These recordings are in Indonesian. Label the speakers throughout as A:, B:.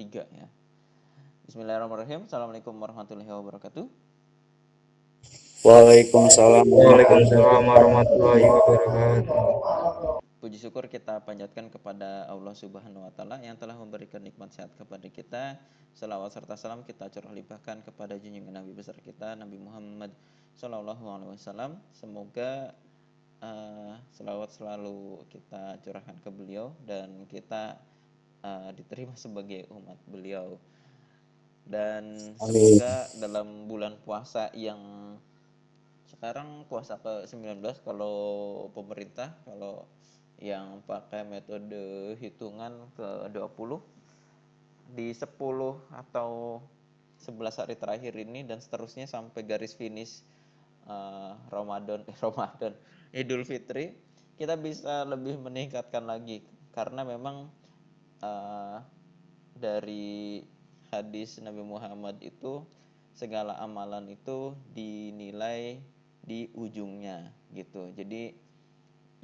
A: 3 ya. Bismillahirrahmanirrahim. Assalamualaikum warahmatullahi wabarakatuh.
B: Waalaikumsalam.
C: Waalaikumsalam warahmatullahi wabarakatuh.
A: Puji syukur kita panjatkan kepada Allah Subhanahu wa taala yang telah memberikan nikmat sehat kepada kita. Selawat serta salam kita curah limpahkan kepada junjungan Nabi besar kita Nabi Muhammad sallallahu alaihi wasallam. Semoga selawat selalu kita curahkan ke beliau dan kita diterima sebagai umat beliau. Dan semoga dalam bulan puasa yang sekarang puasa ke-19 kalau pemerintah, kalau yang pakai metode hitungan ke-20 di 10 atau 11 hari terakhir ini dan seterusnya sampai garis finish Ramadan Idul Fitri, kita bisa lebih meningkatkan lagi karena memang dari hadis Nabi Muhammad itu segala amalan itu dinilai di ujungnya gitu. Jadi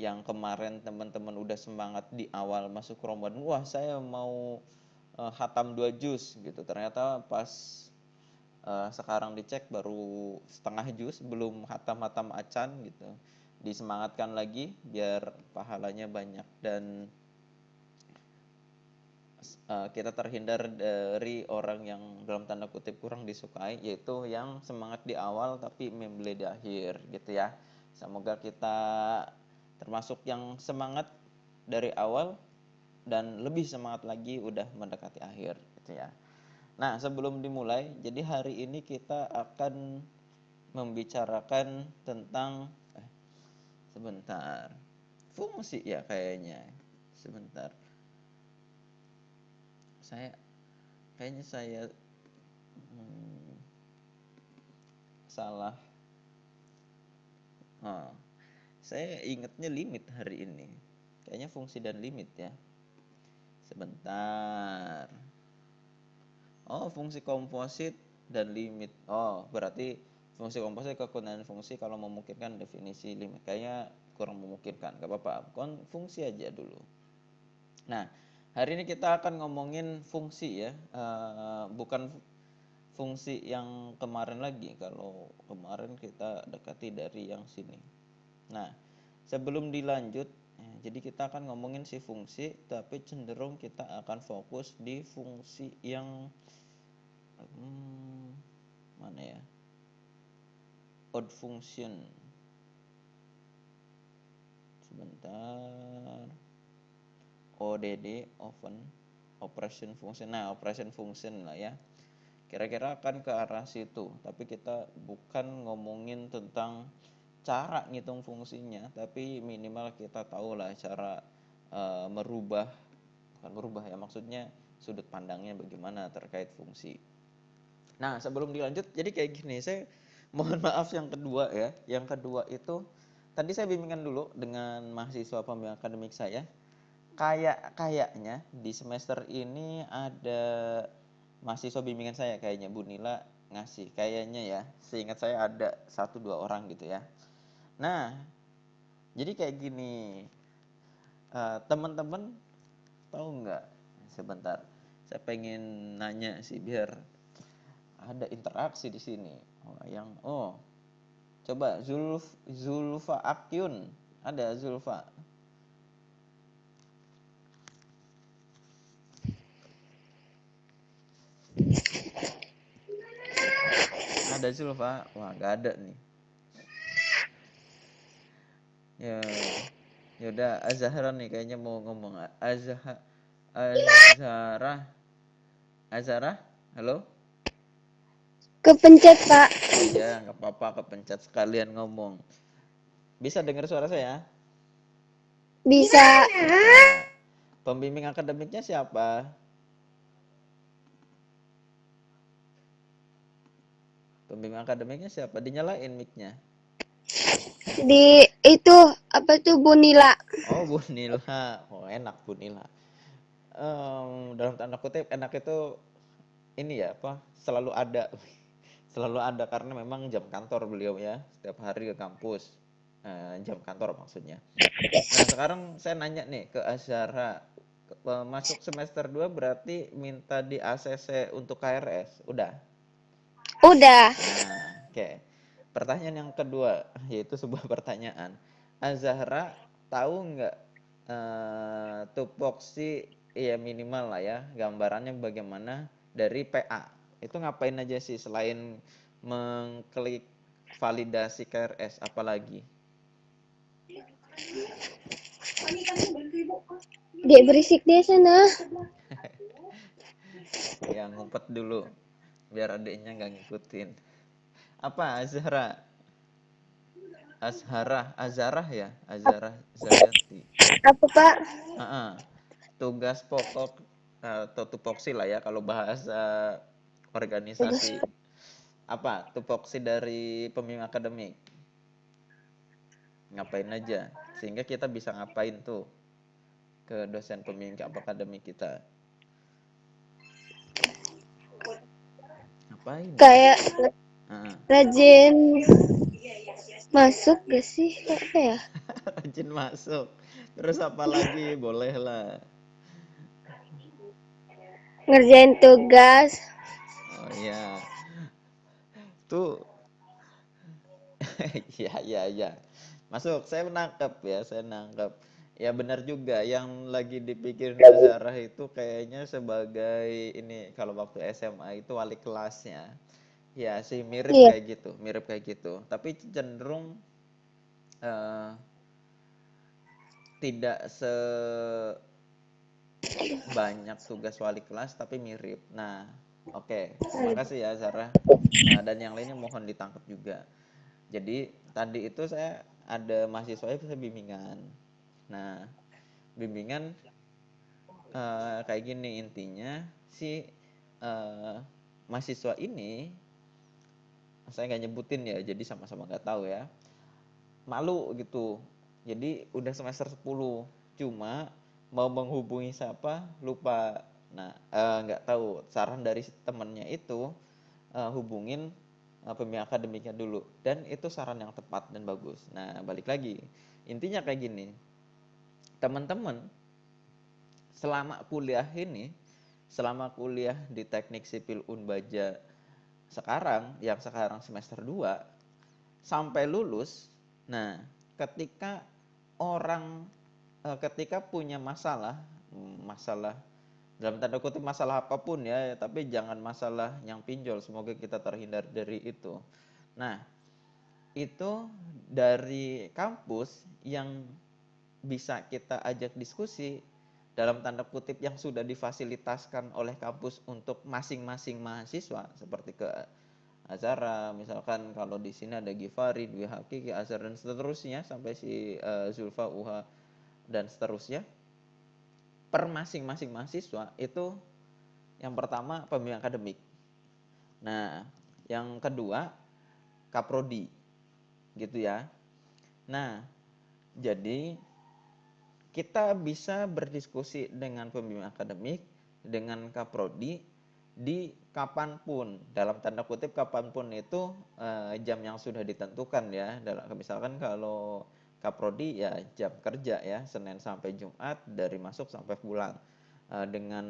A: yang kemarin teman-teman udah semangat di awal masuk Ramadan, wah saya mau khatam 2 juz gitu. Ternyata pas sekarang dicek baru setengah juz, belum khatam acan gitu. Disemangatkan lagi biar pahalanya banyak dan kita terhindar dari orang yang dalam tanda kutip kurang disukai, yaitu yang semangat di awal tapi membeli di akhir gitu ya. Semoga kita termasuk yang semangat dari awal dan lebih semangat lagi udah mendekati akhir gitu ya. Nah, sebelum dimulai, jadi hari ini kita akan membicarakan tentang sebentar. Fungsi ya kayaknya. Sebentar. Saya salah. Saya ingatnya limit hari ini. Kayaknya fungsi dan limit ya. Sebentar. Oh, fungsi komposit dan limit. Oh, berarti fungsi komposit kegunaan fungsi kalau memungkinkan definisi limit. Kayaknya kurang memungkinkan. Gak apa-apa. Fungsi aja dulu. Nah, hari ini kita akan ngomongin fungsi ya. Bukan fungsi yang kemarin lagi. Kalau kemarin kita dekati dari yang sini. Nah, sebelum dilanjut, jadi kita akan ngomongin si fungsi, tapi cenderung kita akan fokus di fungsi yang mana ya? Odd function. Sebentar. ODD, operation function. Nah, operation function lah ya. Kira-kira akan ke arah situ, tapi kita bukan ngomongin tentang cara ngitung fungsinya, tapi minimal kita tahu lah cara bukan merubah ya, maksudnya sudut pandangnya bagaimana terkait fungsi. Nah, sebelum dilanjut, jadi kayak gini, saya mohon maaf yang kedua ya. Yang kedua itu, tadi saya bimbingan dulu dengan mahasiswa pembimbing akademik saya. Kayaknya di semester ini ada mahasiswa bimbingan saya kayaknya Bu Nila ngasih. Kayaknya ya, seingat saya ada 1-2 orang gitu ya. Nah, jadi kayak gini, teman-teman tahu nggak? Sebentar, saya pengen nanya sih biar ada interaksi di sini. Coba Zulfa Akyun, ada Zulfa? Ada Zulfa? Wah, nggak ada nih. Ya udah, Azhara nih kayaknya mau ngomong. Azhara, halo?
D: Kepencet, Pak.
A: Oh iya, nggak apa-apa, kepencet sekalian ngomong. Bisa dengar suara saya?
D: Bisa.
A: Nah, pembimbing akademiknya siapa? Pembimbing akademiknya siapa? Dinyalain mic-nya.
D: Di itu apa tuh Bu Nila?
A: Oh, Bu Nila. Oh, enak Bu Nila. Dalam tanda kutip enak itu ini ya apa? Selalu ada. Selalu ada karena memang jam kantor beliau ya, setiap hari ke kampus. Jam kantor maksudnya. Nah, sekarang saya nanya nih ke Azhara. masuk semester 2 berarti minta di ACC untuk KRS, udah?
D: Udah.
A: Nah, oke. Pertanyaan yang kedua, yaitu sebuah pertanyaan. Azahra tahu nggak tupoksi, ya minimal lah ya, gambarannya bagaimana dari PA? Itu ngapain aja sih selain mengklik validasi KRS, apalagi?
D: Dek berisik deh sana.
A: Ya ngumpet dulu, biar adiknya nggak ngikutin. Apa Azahra? Azarah ya, Azarah Zalianti.
D: Apa Pak?
A: Tugas pokok atau tupoksi lah ya kalau bahasa
D: Tugas.
A: organisasi. Apa tupoksi dari pembimbing akademik? Ngapain aja? Sehingga kita bisa ngapain tuh ke dosen pembimbing akademik kita? Ngapain ya?
D: Kayak
A: Ah,
D: rajin masuk gak sih? Apa ya?
A: Rajin masuk. Terus apa lagi? Boleh lah.
D: Ngerjain tugas.
A: Oh iya. Tuh. Ya. Masuk, saya menangkap ya, saya nangkap. Ya benar juga, yang lagi dipikirin Azharah itu kayaknya sebagai ini, kalau waktu SMA itu wali kelasnya. Ya sih
D: Iya.
A: mirip kayak gitu. Tapi cenderung eh, tidak sebanyak tugas wali kelas, tapi mirip. Nah, oke. Terima kasih ya Azharah. Dan yang lainnya mohon ditangkap juga. Jadi tadi itu saya ada mahasiswa yang saya bimbingan. Nah, bimbingan kayak gini intinya si mahasiswa ini, saya nggak nyebutin ya, jadi sama-sama nggak tahu ya, malu gitu. Jadi udah semester 10, cuma mau menghubungi siapa lupa. Nah, nggak tahu, saran dari temennya itu hubungin pembimbing akademiknya dulu, dan itu saran yang tepat dan bagus. Nah, balik lagi, intinya kayak gini, teman-teman selama kuliah di teknik sipil Unbaja yang sekarang semester 2 sampai lulus. Nah, ketika orang ketika punya masalah dalam tanda kutip masalah apapun ya, tapi jangan masalah yang pinjol, semoga kita terhindar dari itu. Nah, itu dari kampus yang bisa kita ajak diskusi dalam tanda kutip yang sudah difasilitaskan oleh kampus untuk masing-masing mahasiswa, seperti ke Azara misalkan, kalau di sini ada Givari, Dwi Hakiki, Azhar dan seterusnya sampai si Zulfa, Uha dan seterusnya. Per masing-masing mahasiswa itu, yang pertama pembimbing akademik. Nah, yang kedua kaprodi gitu ya. Nah, jadi kita bisa berdiskusi dengan pembimbing akademik, dengan kaprodi di kapanpun, dalam tanda kutip kapanpun itu jam yang sudah ditentukan ya. Misalkan kalau kaprodi ya jam kerja ya, Senin sampai Jumat dari masuk sampai pulang, dengan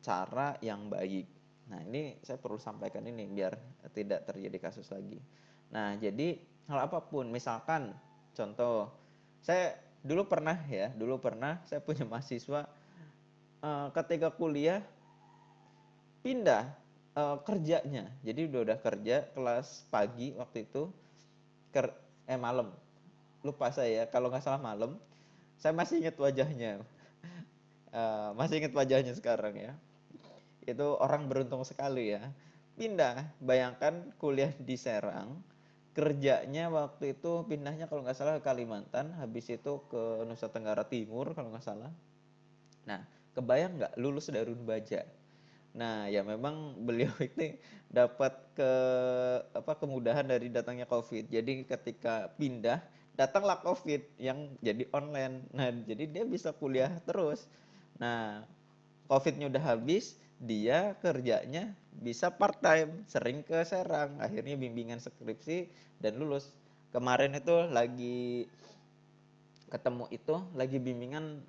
A: cara yang baik. Nah, ini saya perlu sampaikan ini biar tidak terjadi kasus lagi. Nah, jadi hal apapun, misalkan contoh, saya dulu pernah saya punya mahasiswa ketika kuliah pindah kerjanya. Jadi udah kerja kelas pagi waktu itu, malam. Lupa saya, kalau nggak salah malam. Saya masih ingat wajahnya. Masih ingat wajahnya sekarang ya. Itu orang beruntung sekali ya. Pindah, bayangkan kuliah di Serang, kerjanya waktu itu pindahnya kalau nggak salah ke Kalimantan, habis itu ke Nusa Tenggara Timur kalau nggak salah. Nah, kebayang nggak lulus dari Unbaja? Nah, ya memang beliau ini dapat kemudahan dari datangnya COVID. Jadi ketika pindah, datanglah COVID yang jadi online. Nah, jadi dia bisa kuliah terus. Nah, COVID-nya udah habis, dia kerjanya bisa part time, sering ke Serang, akhirnya bimbingan skripsi dan lulus. Kemarin itu lagi ketemu itu, lagi bimbingan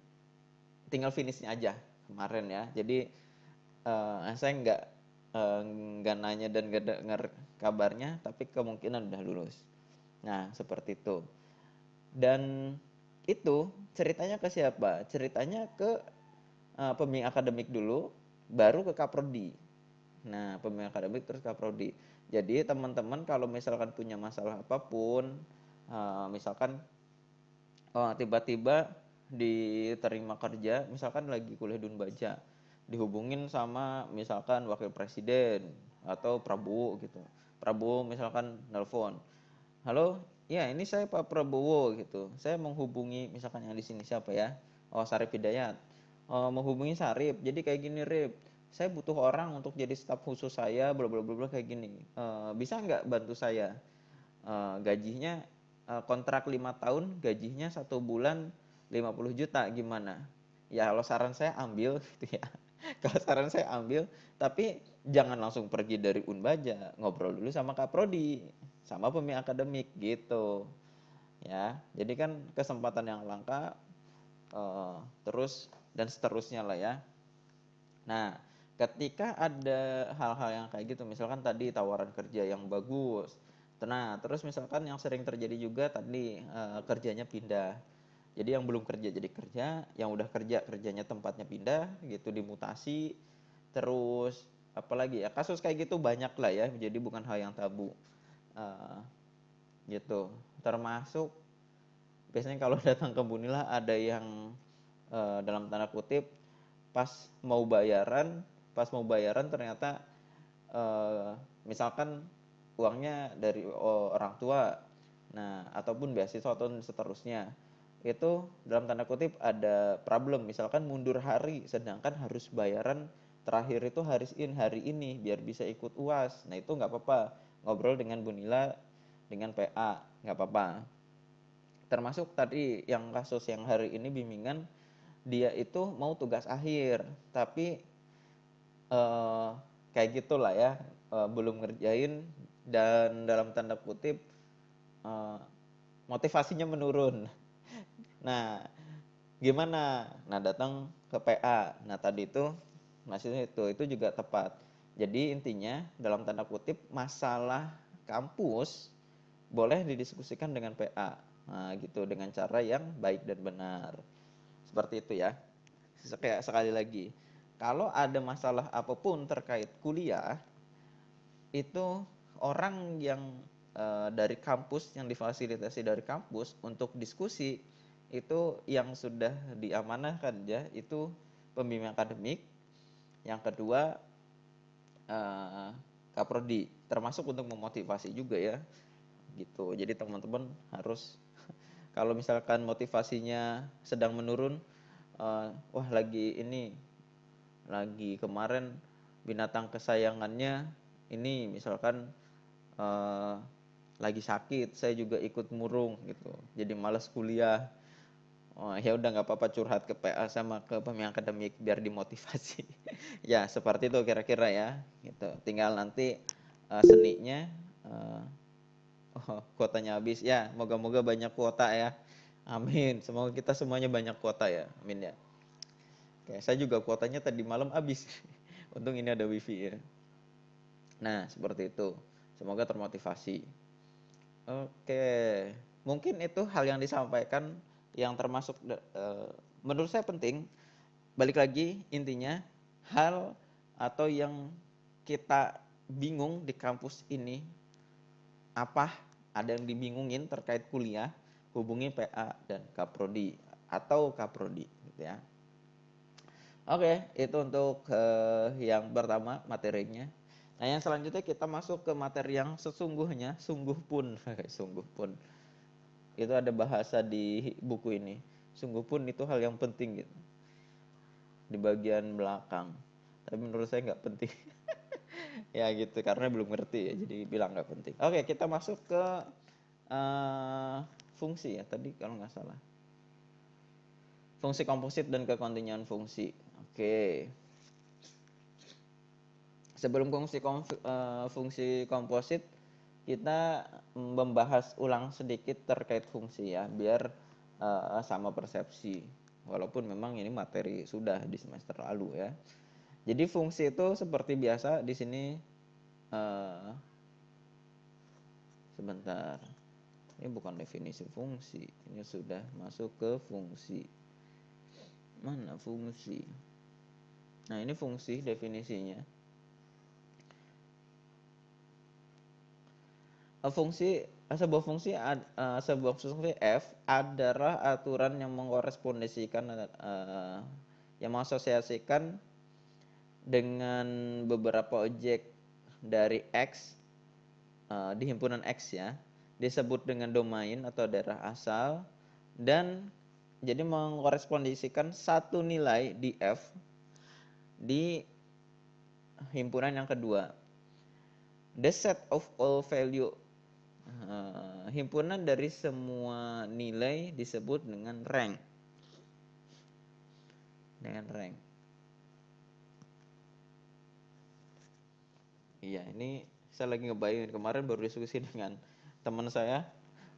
A: tinggal finishnya aja. kemarin ya. Jadi saya nggak nanya dan nggak dengar kabarnya, tapi kemungkinan udah lulus. Nah, seperti itu. Dan itu ceritanya ke siapa? Ceritanya ke pembimbing akademik dulu, baru ke kaprodi. Nah, pembimbing akademik terus kaprodi. Jadi teman-teman kalau misalkan punya masalah apapun, misalkan tiba-tiba diterima kerja, misalkan lagi kuliah di Unbaja, dihubungin sama misalkan wakil presiden atau Prabowo gitu. Prabowo misalkan nelpon, halo, ya ini saya Pak Prabowo gitu. Saya menghubungi misalkan yang di sini siapa ya? Oh, Sarip Hidayat. Menghubungi Sarip. Jadi kayak gini, Rip. Saya butuh orang untuk jadi staf khusus saya, bla bla bla bla kayak gini. Bisa nggak bantu saya? Gajinya kontrak 5 tahun, gajinya 1 bulan 50 juta gimana? Ya kalau saran saya ambil gitu ya. Kalau saran saya ambil, tapi jangan langsung pergi dari Unbaja, ngobrol dulu sama Kaprodi, sama pembimbing akademik gitu. Ya, jadi kan kesempatan yang langka terus dan seterusnya lah ya. Nah, ketika ada hal-hal yang kayak gitu, misalkan tadi tawaran kerja yang bagus. Nah, terus misalkan yang sering terjadi juga tadi kerjanya pindah. Jadi yang belum kerja jadi kerja, yang udah kerja kerjanya tempatnya pindah gitu, dimutasi. Terus apalagi ya, kasus kayak gitu banyak lah ya, jadi bukan hal yang tabu. Eh, gitu. Termasuk biasanya kalau datang ke Bunila ada yang dalam tanda kutip pas mau bayaran ternyata eh, misalkan uangnya dari orang tua, nah ataupun beasiswa atau seterusnya, itu dalam tanda kutip ada problem, misalkan mundur hari sedangkan harus bayaran terakhir itu hari ini biar bisa ikut UAS. Nah itu nggak apa-apa, ngobrol dengan Bunila dengan PA nggak apa-apa. Termasuk tadi yang kasus yang hari ini bimbingan, dia itu mau tugas akhir tapi eh, kayak gitulah ya, belum ngerjain dan dalam tanda kutip eh, motivasinya menurun. Nah gimana? Nah datang ke PA. Nah tadi itu maksudnya itu juga tepat. Jadi intinya dalam tanda kutip masalah kampus boleh didiskusikan dengan PA. Nah gitu, dengan cara yang baik dan benar. Seperti itu ya. Kayak sekali lagi, kalau ada masalah apapun terkait kuliah, itu orang yang dari kampus, yang difasilitasi dari kampus untuk diskusi, itu yang sudah diamanahkan ya, itu pembimbing akademik, yang kedua kaprodi, termasuk untuk memotivasi juga ya gitu. Jadi teman-teman harus kalau misalkan motivasinya sedang menurun, wah lagi kemarin binatang kesayangannya ini misalkan eh, lagi sakit, saya juga ikut murung gitu, jadi malas kuliah. Oh, ya udah nggak apa-apa, curhat ke PA sama ke pembimbing akademik biar dimotivasi. Ya seperti itu kira-kira ya gitu. Tinggal nanti seninya kuotanya habis ya, moga-moga banyak kuota ya, amin, semoga kita semuanya banyak kuota ya, amin ya. Oke, saya juga kuotanya tadi malam habis. Untung ini ada wifi ya. Nah, seperti itu. Semoga termotivasi. Oke, mungkin itu hal yang disampaikan yang termasuk menurut saya penting. Balik lagi intinya, hal atau yang kita bingung di kampus ini apa, ada yang dibingungin terkait kuliah, hubungi PA dan Kaprodi atau Kaprodi gitu ya. Oke, itu untuk yang pertama materinya. Nah, yang selanjutnya kita masuk ke materi yang sesungguhnya, sungguh pun, sungguh pun. Itu ada bahasa di buku ini. Sungguh pun itu hal yang penting gitu. Di bagian belakang. Tapi menurut saya nggak penting. Ya gitu, karena belum ngerti ya, jadi bilang nggak penting. Oke, kita masuk ke fungsi ya, tadi kalau nggak salah. Fungsi komposit dan kekontinyan fungsi. Oke. Sebelum fungsi komposit, kita membahas ulang sedikit terkait fungsi ya, biar sama persepsi. walaupun memang ini materi sudah di semester lalu ya. Jadi fungsi itu seperti biasa di sini sebentar. Ini bukan definisi fungsi, ini sudah masuk ke fungsi. Mana fungsi? Nah, ini fungsi definisinya. Sebuah fungsi f adalah aturan yang mengkorespondensikan yang mengasosiasikan dengan beberapa objek dari X di himpunan X ya, disebut dengan domain atau daerah asal, dan jadi mengkorespondensikan satu nilai di F di himpunan yang kedua. The set of all value, himpunan dari semua nilai disebut dengan rank. Iya, ini saya lagi ngebayangin, kemarin baru diskusi dengan teman saya,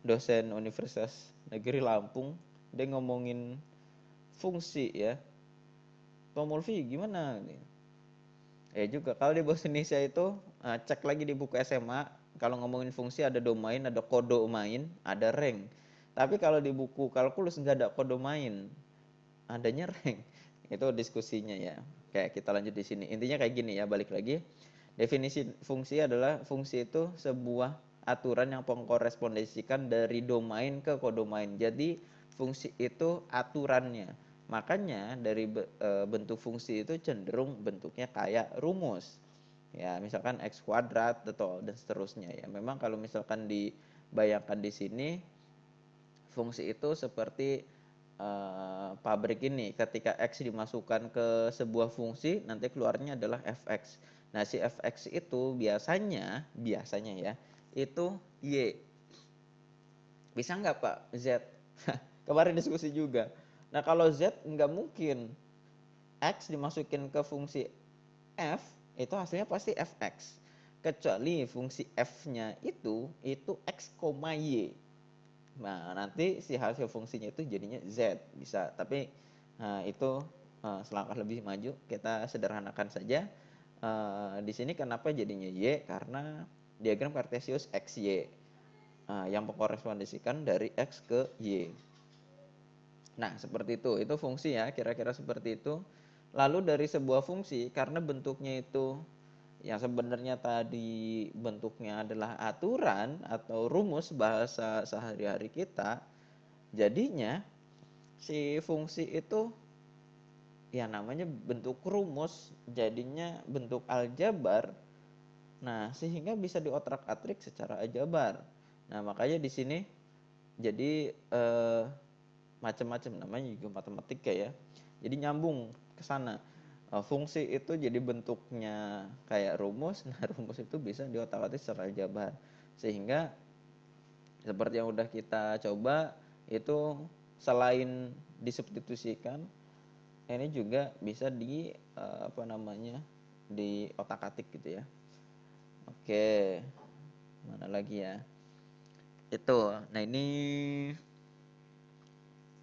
A: dosen Universitas Negeri Lampung. Dia ngomongin fungsi ya. Tomolfi gimana? Juga kalau di bahasa Indonesia itu cek lagi di buku SMA, kalau ngomongin fungsi ada domain, ada kodomain, ada rank. Tapi kalau di buku kalkulus nggak ada kodomain, adanya rank. Itu diskusinya ya. Kayak kita lanjut di sini. Intinya kayak gini ya, balik lagi. Definisi fungsi adalah fungsi itu sebuah aturan yang mengkorespondensikan dari domain ke kodomain. Jadi fungsi itu aturannya. Makanya dari bentuk fungsi itu cenderung bentuknya kayak rumus. Ya, misalkan x kuadrat atau dan seterusnya ya. Memang kalau misalkan dibayangkan di sini fungsi itu seperti pabrik ini, ketika X dimasukkan ke sebuah fungsi nanti keluarnya adalah fx. Nah, si fx itu biasanya ya itu y. Bisa nggak Pak z? Kemarin diskusi juga. Nah, kalau z nggak mungkin, x dimasukin ke fungsi f itu hasilnya pasti fx, kecuali fungsi f-nya itu x, y. Nah, nanti si hasil fungsinya itu jadinya Z bisa. Tapi itu selangkah lebih maju, kita sederhanakan saja. Di sini kenapa jadinya Y? Karena diagram Kartesius XY yang mengkorespondensikan dari X ke Y. Nah, seperti itu. Itu fungsi ya, kira-kira seperti itu. Lalu dari sebuah fungsi, karena bentuknya itu yang sebenarnya tadi bentuknya adalah aturan atau rumus bahasa sehari-hari kita, jadinya si fungsi itu ya namanya bentuk rumus, jadinya bentuk aljabar. Nah, sehingga bisa diotak-atik secara aljabar. Nah, makanya di sini jadi macam-macam, namanya juga matematika ya. Jadi nyambung ke sana. Fungsi itu jadi bentuknya kayak rumus. Nah, rumus itu bisa diotak-atik secara aljabar. Sehingga seperti yang udah kita coba itu, selain disubstitusikan, ini juga bisa di di otak-atik gitu ya. Oke. Mana lagi ya? Itu. Nah, ini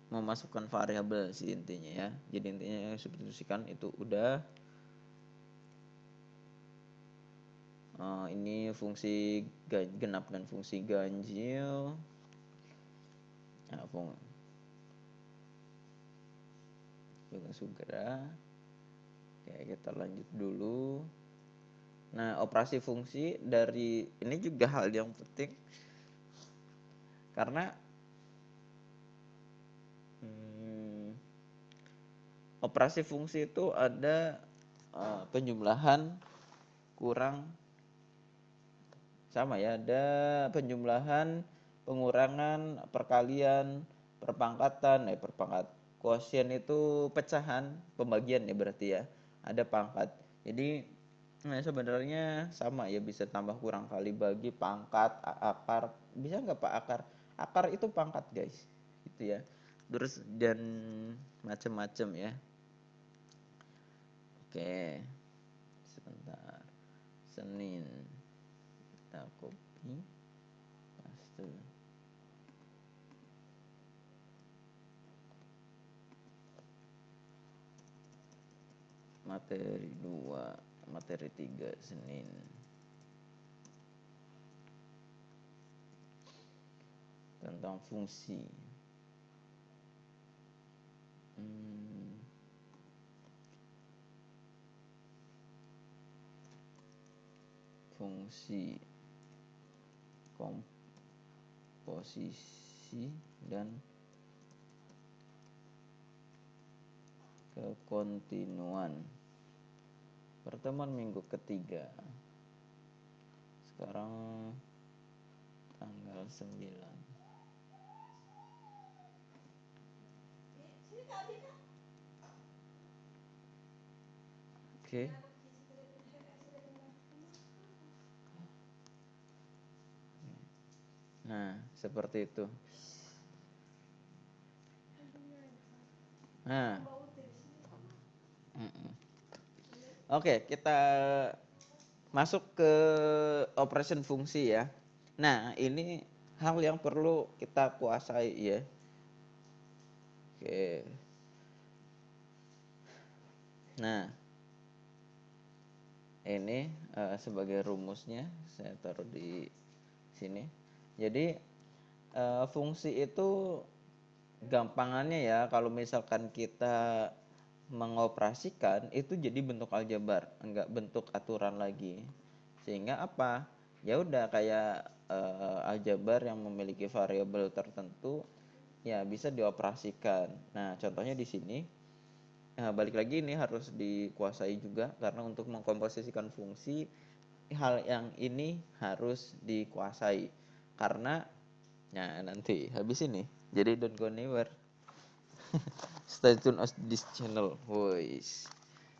A: memasukkan variabel sih intinya ya. Jadi intinya yang substitusikan itu udah. Ini fungsi genap dan fungsi ganjil. Nah, juga segera. Oke, kita lanjut dulu. Nah, operasi fungsi dari ini juga hal yang penting, karena operasi fungsi itu ada penjumlahan, kurang, sama ya, ada penjumlahan, pengurangan, perkalian, perpangkatan, quotient itu pecahan, pembagian ya berarti ya, ada pangkat. Jadi sebenarnya sama ya, bisa tambah kurang kali bagi, pangkat, akar. Bisa nggak Pak akar? Akar itu pangkat guys, gitu ya. Terus dan macam-macam ya. Oke, sebentar. Senin kita copy paste. materi 2, materi 3 Senin. Tentang fungsi. Fungsi, komposisi, dan kekontinuan. Pertemuan minggu ketiga. Sekarang tanggal 9. Oke. Nah, seperti itu. Nah. Oke, kita masuk ke operation fungsi ya. Nah, ini hal yang perlu kita kuasai ya. Oke. Nah, ini sebagai rumusnya saya taruh di sini. Jadi fungsi itu gampangannya ya, kalau misalkan kita mengoperasikan itu jadi bentuk aljabar, enggak bentuk aturan lagi. Sehingga apa? Ya udah kayak aljabar yang memiliki variabel tertentu ya bisa dioperasikan. Nah, contohnya di sini balik lagi ini harus dikuasai juga karena untuk mengkomposisikan fungsi hal yang ini harus dikuasai. Karena ya nanti habis ini. Jadi don't go anywhere. Stay tune on this channel, boys.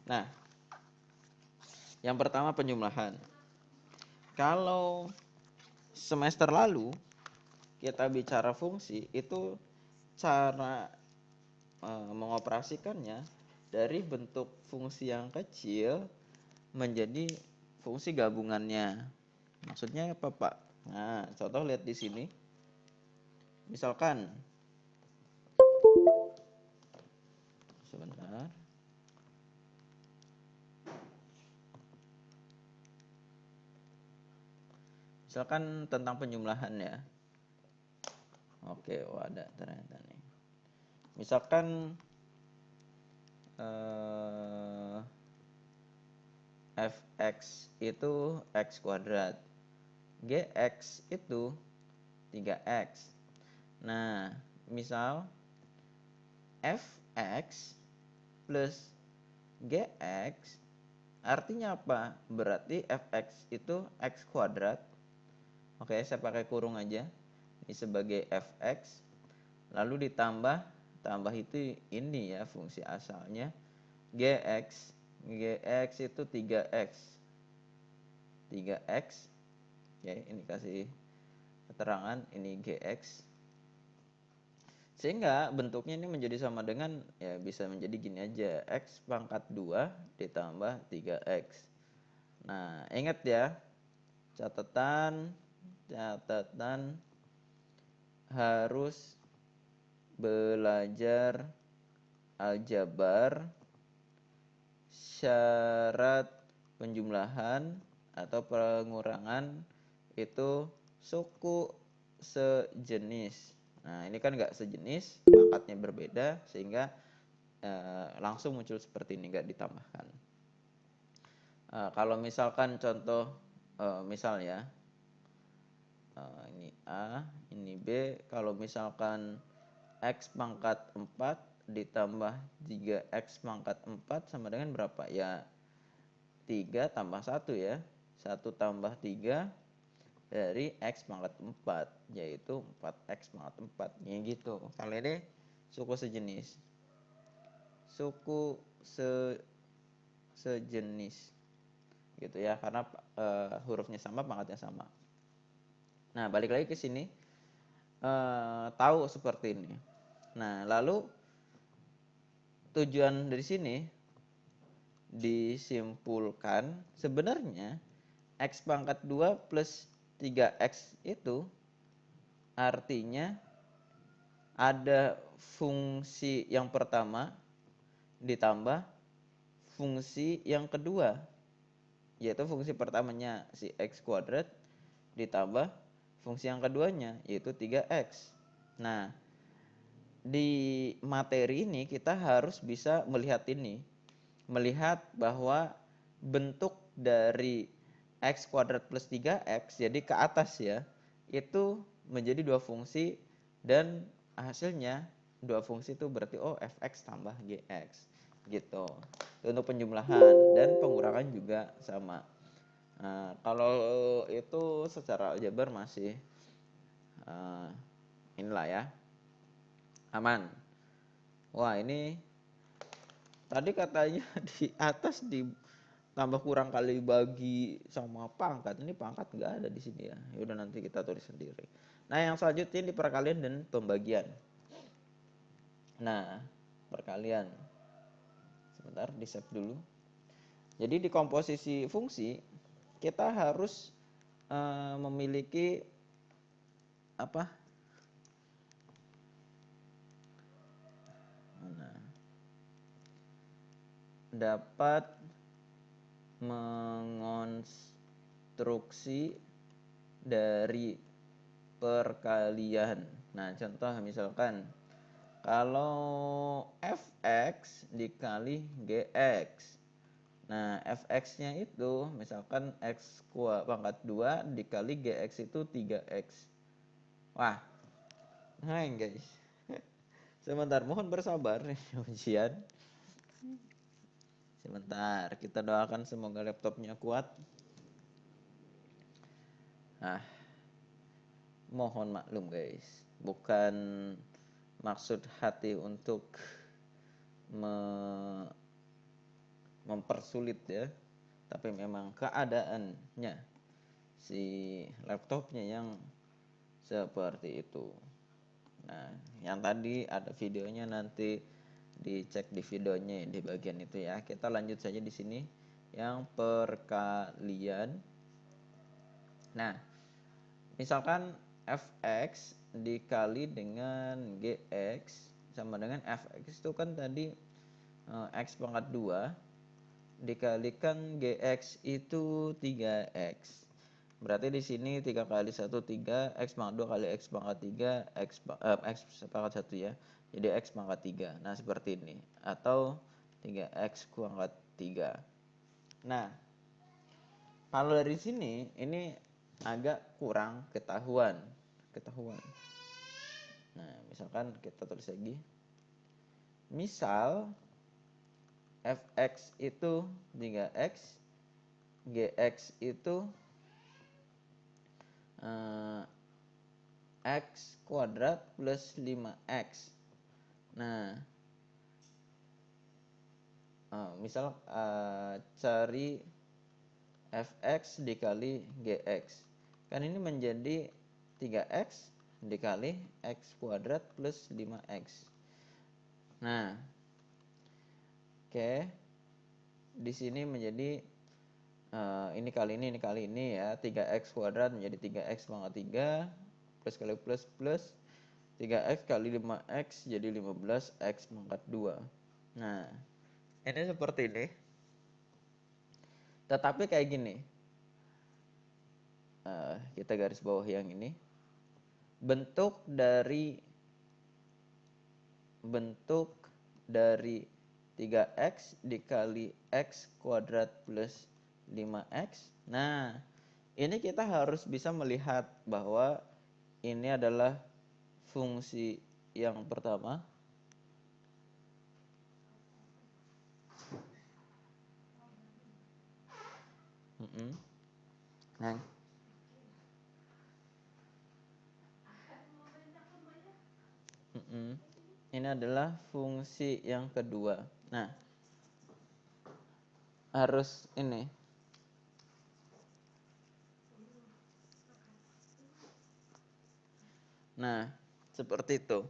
A: Nah, yang pertama penjumlahan. Kalau semester lalu kita bicara fungsi, itu cara mengoperasikannya dari bentuk fungsi yang kecil menjadi fungsi gabungannya. Maksudnya apa, Pak? Nah, contoh lihat di sini. Misalkan sebentar. Misalkan tentang penjumlahan ya. Oke, ada ternyata nih. Misalkan fx itu x kuadrat, gx itu 3x. Nah, misal fx plus gx artinya apa? Berarti fx itu x kuadrat. Oke, saya pakai kurung aja. Ini sebagai fx. Lalu ditambah itu ini ya fungsi asalnya. Gx itu 3x. 3x. Oke, ini kasih keterangan ini gx. Sehingga bentuknya ini menjadi sama dengan ya bisa menjadi gini aja, x pangkat 2 ditambah 3x. Nah, ingat ya, catatan harus belajar aljabar, syarat penjumlahan atau pengurangan itu suku sejenis. Nah, ini kan nggak sejenis, pangkatnya berbeda sehingga langsung muncul seperti ini, nggak ditambahkan. Kalau misalkan contoh misalnya ini A, ini B, kalau misalkan x pangkat 4 ditambah 3x pangkat 4 sama dengan berapa? Ya 3 tambah 1 ya. 1 tambah 3 dari x pangkat 4, yaitu 4x pangkat 4. Ya gitu. Kali ini suku sejenis. Suku sejenis. Gitu ya, karena hurufnya sama, pangkatnya sama. Nah, balik lagi ke sini. Tahu seperti ini. Nah, lalu tujuan dari sini disimpulkan sebenarnya x pangkat 2 plus 3x itu artinya ada fungsi yang pertama ditambah fungsi yang kedua, yaitu fungsi pertamanya si x kuadrat ditambah fungsi yang keduanya yaitu 3x. Nah, di materi ini kita harus bisa melihat ini. Melihat bahwa bentuk dari x kuadrat plus 3x, jadi ke atas ya, itu menjadi dua fungsi dan hasilnya dua fungsi itu berarti fx tambah gx gitu. Untuk penjumlahan dan pengurangan juga sama. Nah, kalau itu secara aljabar masih inilah ya, aman. Wah, ini tadi katanya di atas ditambah kurang kali bagi sama pangkat. Ini pangkat nggak ada di sini ya. Yaudah nanti kita tulis sendiri. Nah, yang selanjutnya di perkalian dan pembagian. Nah, perkalian. Sebentar, di save dulu. Jadi di komposisi fungsi kita harus memiliki apa? Nah, dapat mengonstruksi dari perkalian. Nah, contoh misalkan kalau fx dikali gx. Nah, fx-nya itu misalkan x pangkat 2 dikali gx itu 3x. Wah, hai guys. Sebentar, mohon bersabar ujian. Sebentar, kita doakan semoga laptopnya kuat. Nah, mohon maklum guys, bukan maksud hati untuk mempersulit ya, tapi memang keadaannya si laptopnya yang seperti itu. Nah, yang tadi ada videonya, nanti dicek di videonya di bagian itu ya. Kita lanjut saja di sini yang perkalian. Nah, misalkan fx dikali dengan gx sama dengan fx itu kan tadi x pangkat 2 dikalikan gx itu 3x. Berarti di sini 3 kali 1 3, x pangkat 2 kali x pangkat 3, x pangkat 1 ya. Jadi x pangkat 3. Nah, seperti ini. Atau 3x pangkat 3. Nah, kalau dari sini ini agak kurang ketahuan. Nah, misalkan kita tulis lagi. Misal fx itu 3x, gx itu x kuadrat plus 5x. Nah, misal cari fx dikali gx. Kan ini menjadi 3x dikali x kuadrat plus 5x. Nah, oke. Di sini menjadi ini kali ini ya, 3x kuadrat menjadi 3x pangkat 3 plus kali plus 3x kali 5x jadi 15x pangkat 2. Nah, ini seperti ini. Tetapi kayak gini. Kita garis bawah yang ini. Bentuk dari 3x dikali x kuadrat plus 5x. Nah, ini kita harus bisa melihat bahwa ini adalah fungsi yang pertama. Nah, ini adalah fungsi yang kedua. Nah, harus ini. Nah, seperti itu.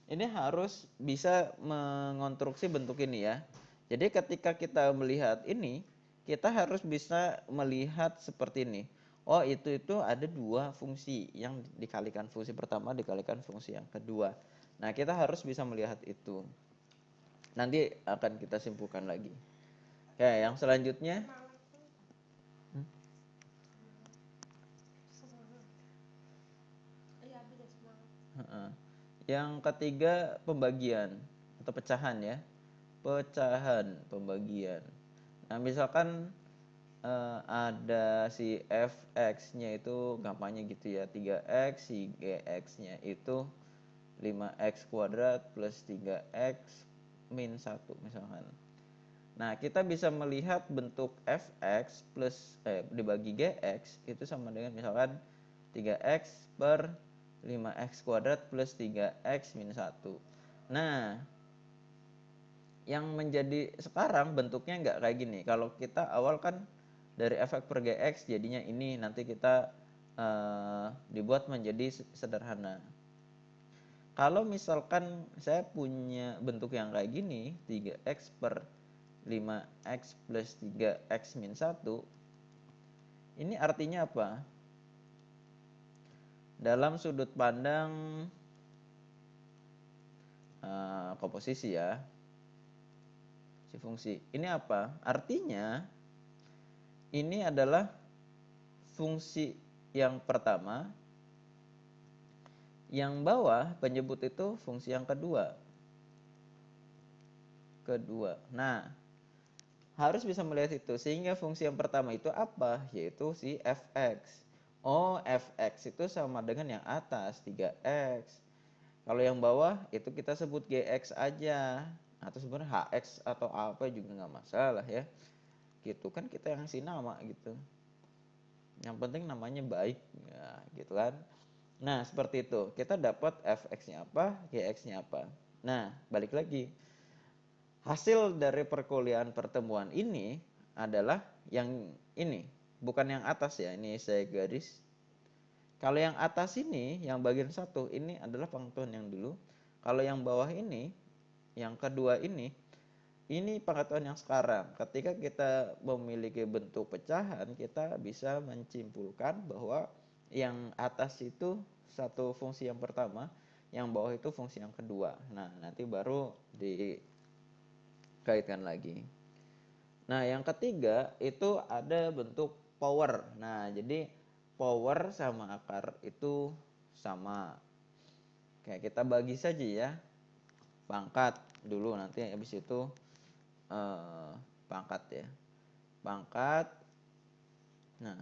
A: Ini harus bisa mengonstruksi bentuk ini ya. Jadi ketika kita melihat ini, kita harus bisa melihat seperti ini. Oh, itu ada dua fungsi yang dikalikan fungsi pertama dikalikan fungsi yang kedua. Nah, kita harus bisa melihat itu. Nanti akan kita simpulkan lagi. Oke, yang selanjutnya. Heeh. Yang ketiga pembagian atau pecahan ya. Pecahan, pembagian. Nah, misalkan ada si fx-nya itu gampangnya gitu ya, 3x, si gx-nya itu 5x kuadrat plus 3x min 1 misalkan. Nah, kita bisa melihat bentuk fx plus dibagi gx itu sama dengan misalkan 3x per 5x kuadrat plus 3x min 1. Nah, yang menjadi sekarang bentuknya nggak kayak gini. Kalau kita awal kan dari fx per gx jadinya ini, nanti kita dibuat menjadi sederhana. Kalau misalkan saya punya bentuk yang kayak gini, 3x per 5x plus 3x min 1, ini artinya apa? Dalam sudut pandang komposisi ya, si fungsi. Ini apa? Artinya ini adalah fungsi yang pertama, yang bawah penyebut itu fungsi yang kedua. Nah, harus bisa melihat itu, sehingga fungsi yang pertama itu apa? Yaitu si fx. Oh, fx itu sama dengan yang atas, 3x. Kalau yang bawah itu kita sebut gx aja, atau sebenarnya hx atau apa juga nggak masalah ya. Gitu kan, kita yang ngasih nama gitu. Yang penting namanya baik, ya, gitu kan. Nah, seperti itu. Kita dapat fx-nya apa, gx-nya apa. Nah, balik lagi. Hasil dari perkuliahan pertemuan ini adalah yang ini, bukan yang atas ya. Ini saya garis. Kalau yang atas ini, yang bagian satu, ini adalah pengetahuan yang dulu. Kalau yang bawah ini, yang kedua ini pengetahuan yang sekarang. Ketika kita memiliki bentuk pecahan, kita bisa menyimpulkan bahwa yang atas itu satu fungsi yang pertama, yang bawah itu fungsi yang kedua. Nah, nanti baru dikaitkan lagi. Nah, yang ketiga itu ada bentuk power. Nah, jadi power sama akar itu sama. Kayak kita bagi saja ya. Pangkat dulu, nanti habis itu pangkat ya. Pangkat. Nah.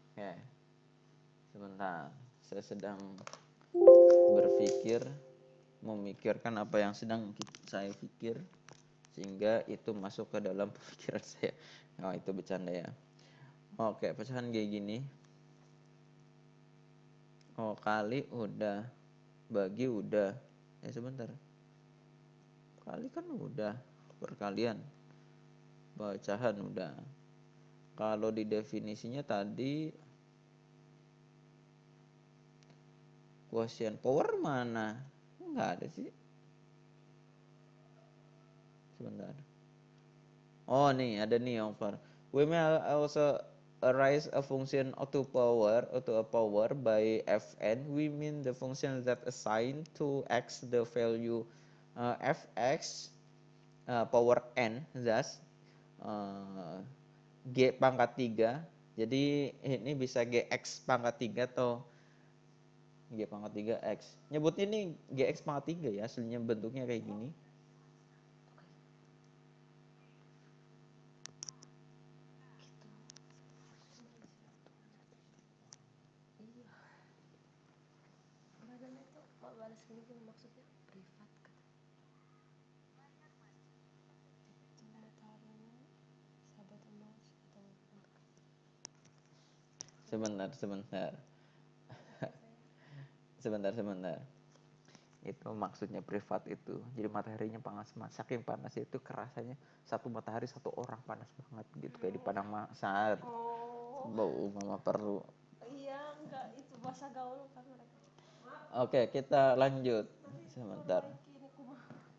A: Oke. Sebentar. Saya sedang berpikir, memikirkan apa yang sedang saya pikir, sehingga itu masuk ke dalam pemikiran saya. Oh, itu bercanda ya. Oke, pecahan kayak gini. Oh, kali udah, bagi udah. Sebentar. Kali kan udah, perkalian. Pecahan udah. Kalau di definisinya tadi quotient power mana? Enggak ada sih. Sebentar. Oh, nih ada nih over. We may also arise a function to a power by fn. We mean the function that assign to x the value fx power n, thus g pangkat 3. Jadi ini bisa gx pangkat 3 atau g pangkat 3x. Nyebut ini gx pangkat 3 ya, aslinya bentuknya kayak gini. Sebentar. Itu maksudnya privat itu. Jadi materinya panas banget. Saking panas itu kerasanya satu matahari satu orang panas banget gitu, kayak di padang masar. Bau mama perlu.
B: Iya, enggak, itu bahasa gaul kan mereka.
A: Oke, kita lanjut. Sebentar.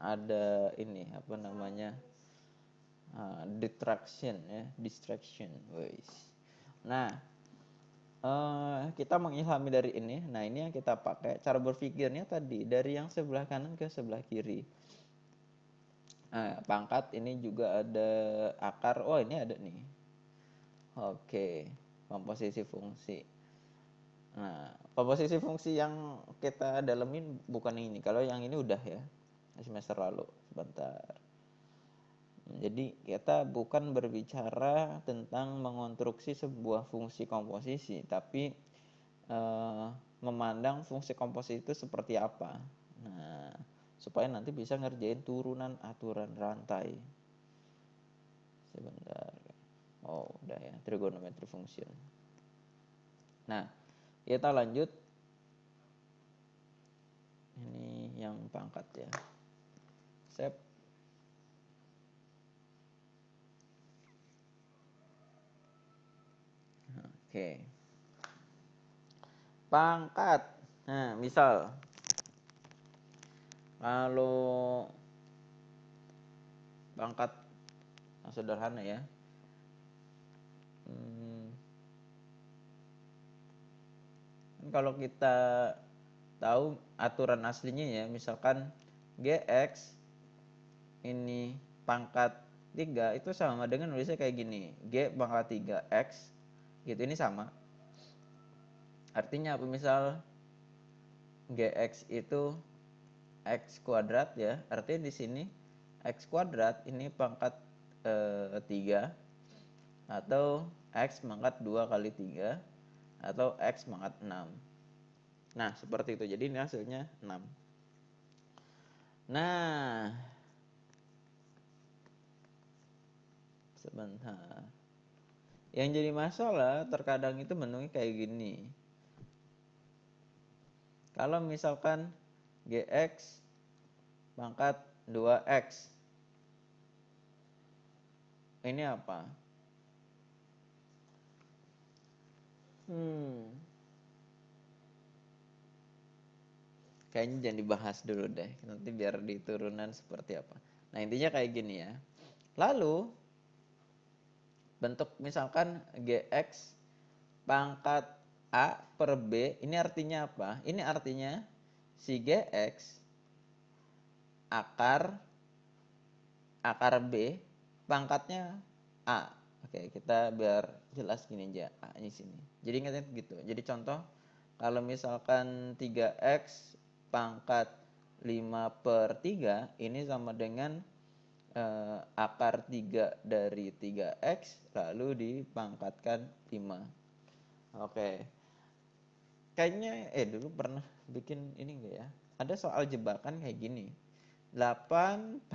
A: Ada ini apa namanya? Distraction. Wais. Nah, kita mengilhami dari ini. Nah, ini yang kita pakai. Cara berpikirnya tadi dari yang sebelah kanan ke sebelah kiri. Nah, pangkat ini juga ada akar. Oh, ini ada nih. Oke, komposisi fungsi. Nah, komposisi fungsi yang kita dalemin bukan ini. Kalau yang ini udah ya, semester lalu. Sebentar. Jadi kita bukan berbicara tentang mengonstruksi sebuah fungsi komposisi, tapi memandang fungsi komposisi itu seperti apa. Nah, supaya nanti bisa ngerjain turunan aturan rantai. Sebentar. Oh, udah ya, trigonometri function. Nah, kita lanjut. Ini yang pangkat ya. Sep. Oke. Pangkat. Nah, misal kalau pangkat yang sederhana ya. Kalau kita tahu aturan aslinya ya, misalkan Gx ini pangkat 3 itu sama dengan nulisnya kayak gini, G pangkat 3x gitu, ini sama. Artinya apa? Misal Gx itu x kuadrat ya, artinya di sini x kuadrat ini pangkat 3 atau x pangkat 2 kali 3 atau x pangkat 6. Nah, seperti itu. Jadi ini hasilnya 6. Nah, sebentar. Yang jadi masalah terkadang itu bentuknya kayak gini. Kalau misalkan Gx pangkat 2x. Ini apa? Kayaknya jangan dibahas dulu deh. Nanti biar di turunan seperti apa. Nah, intinya kayak gini ya. Lalu bentuk misalkan Gx pangkat A per B, ini artinya apa? Ini artinya si Gx akar B pangkatnya A. Oke, kita biar jelas gini aja, A di sini. Jadi ingatnya gitu. Jadi contoh, kalau misalkan 3x pangkat 5 per 3, ini sama dengan akar 3 dari 3x, lalu dipangkatkan 5. Oke. Kayaknya dulu pernah bikin ini enggak ya? Ada soal jebakan kayak gini. 8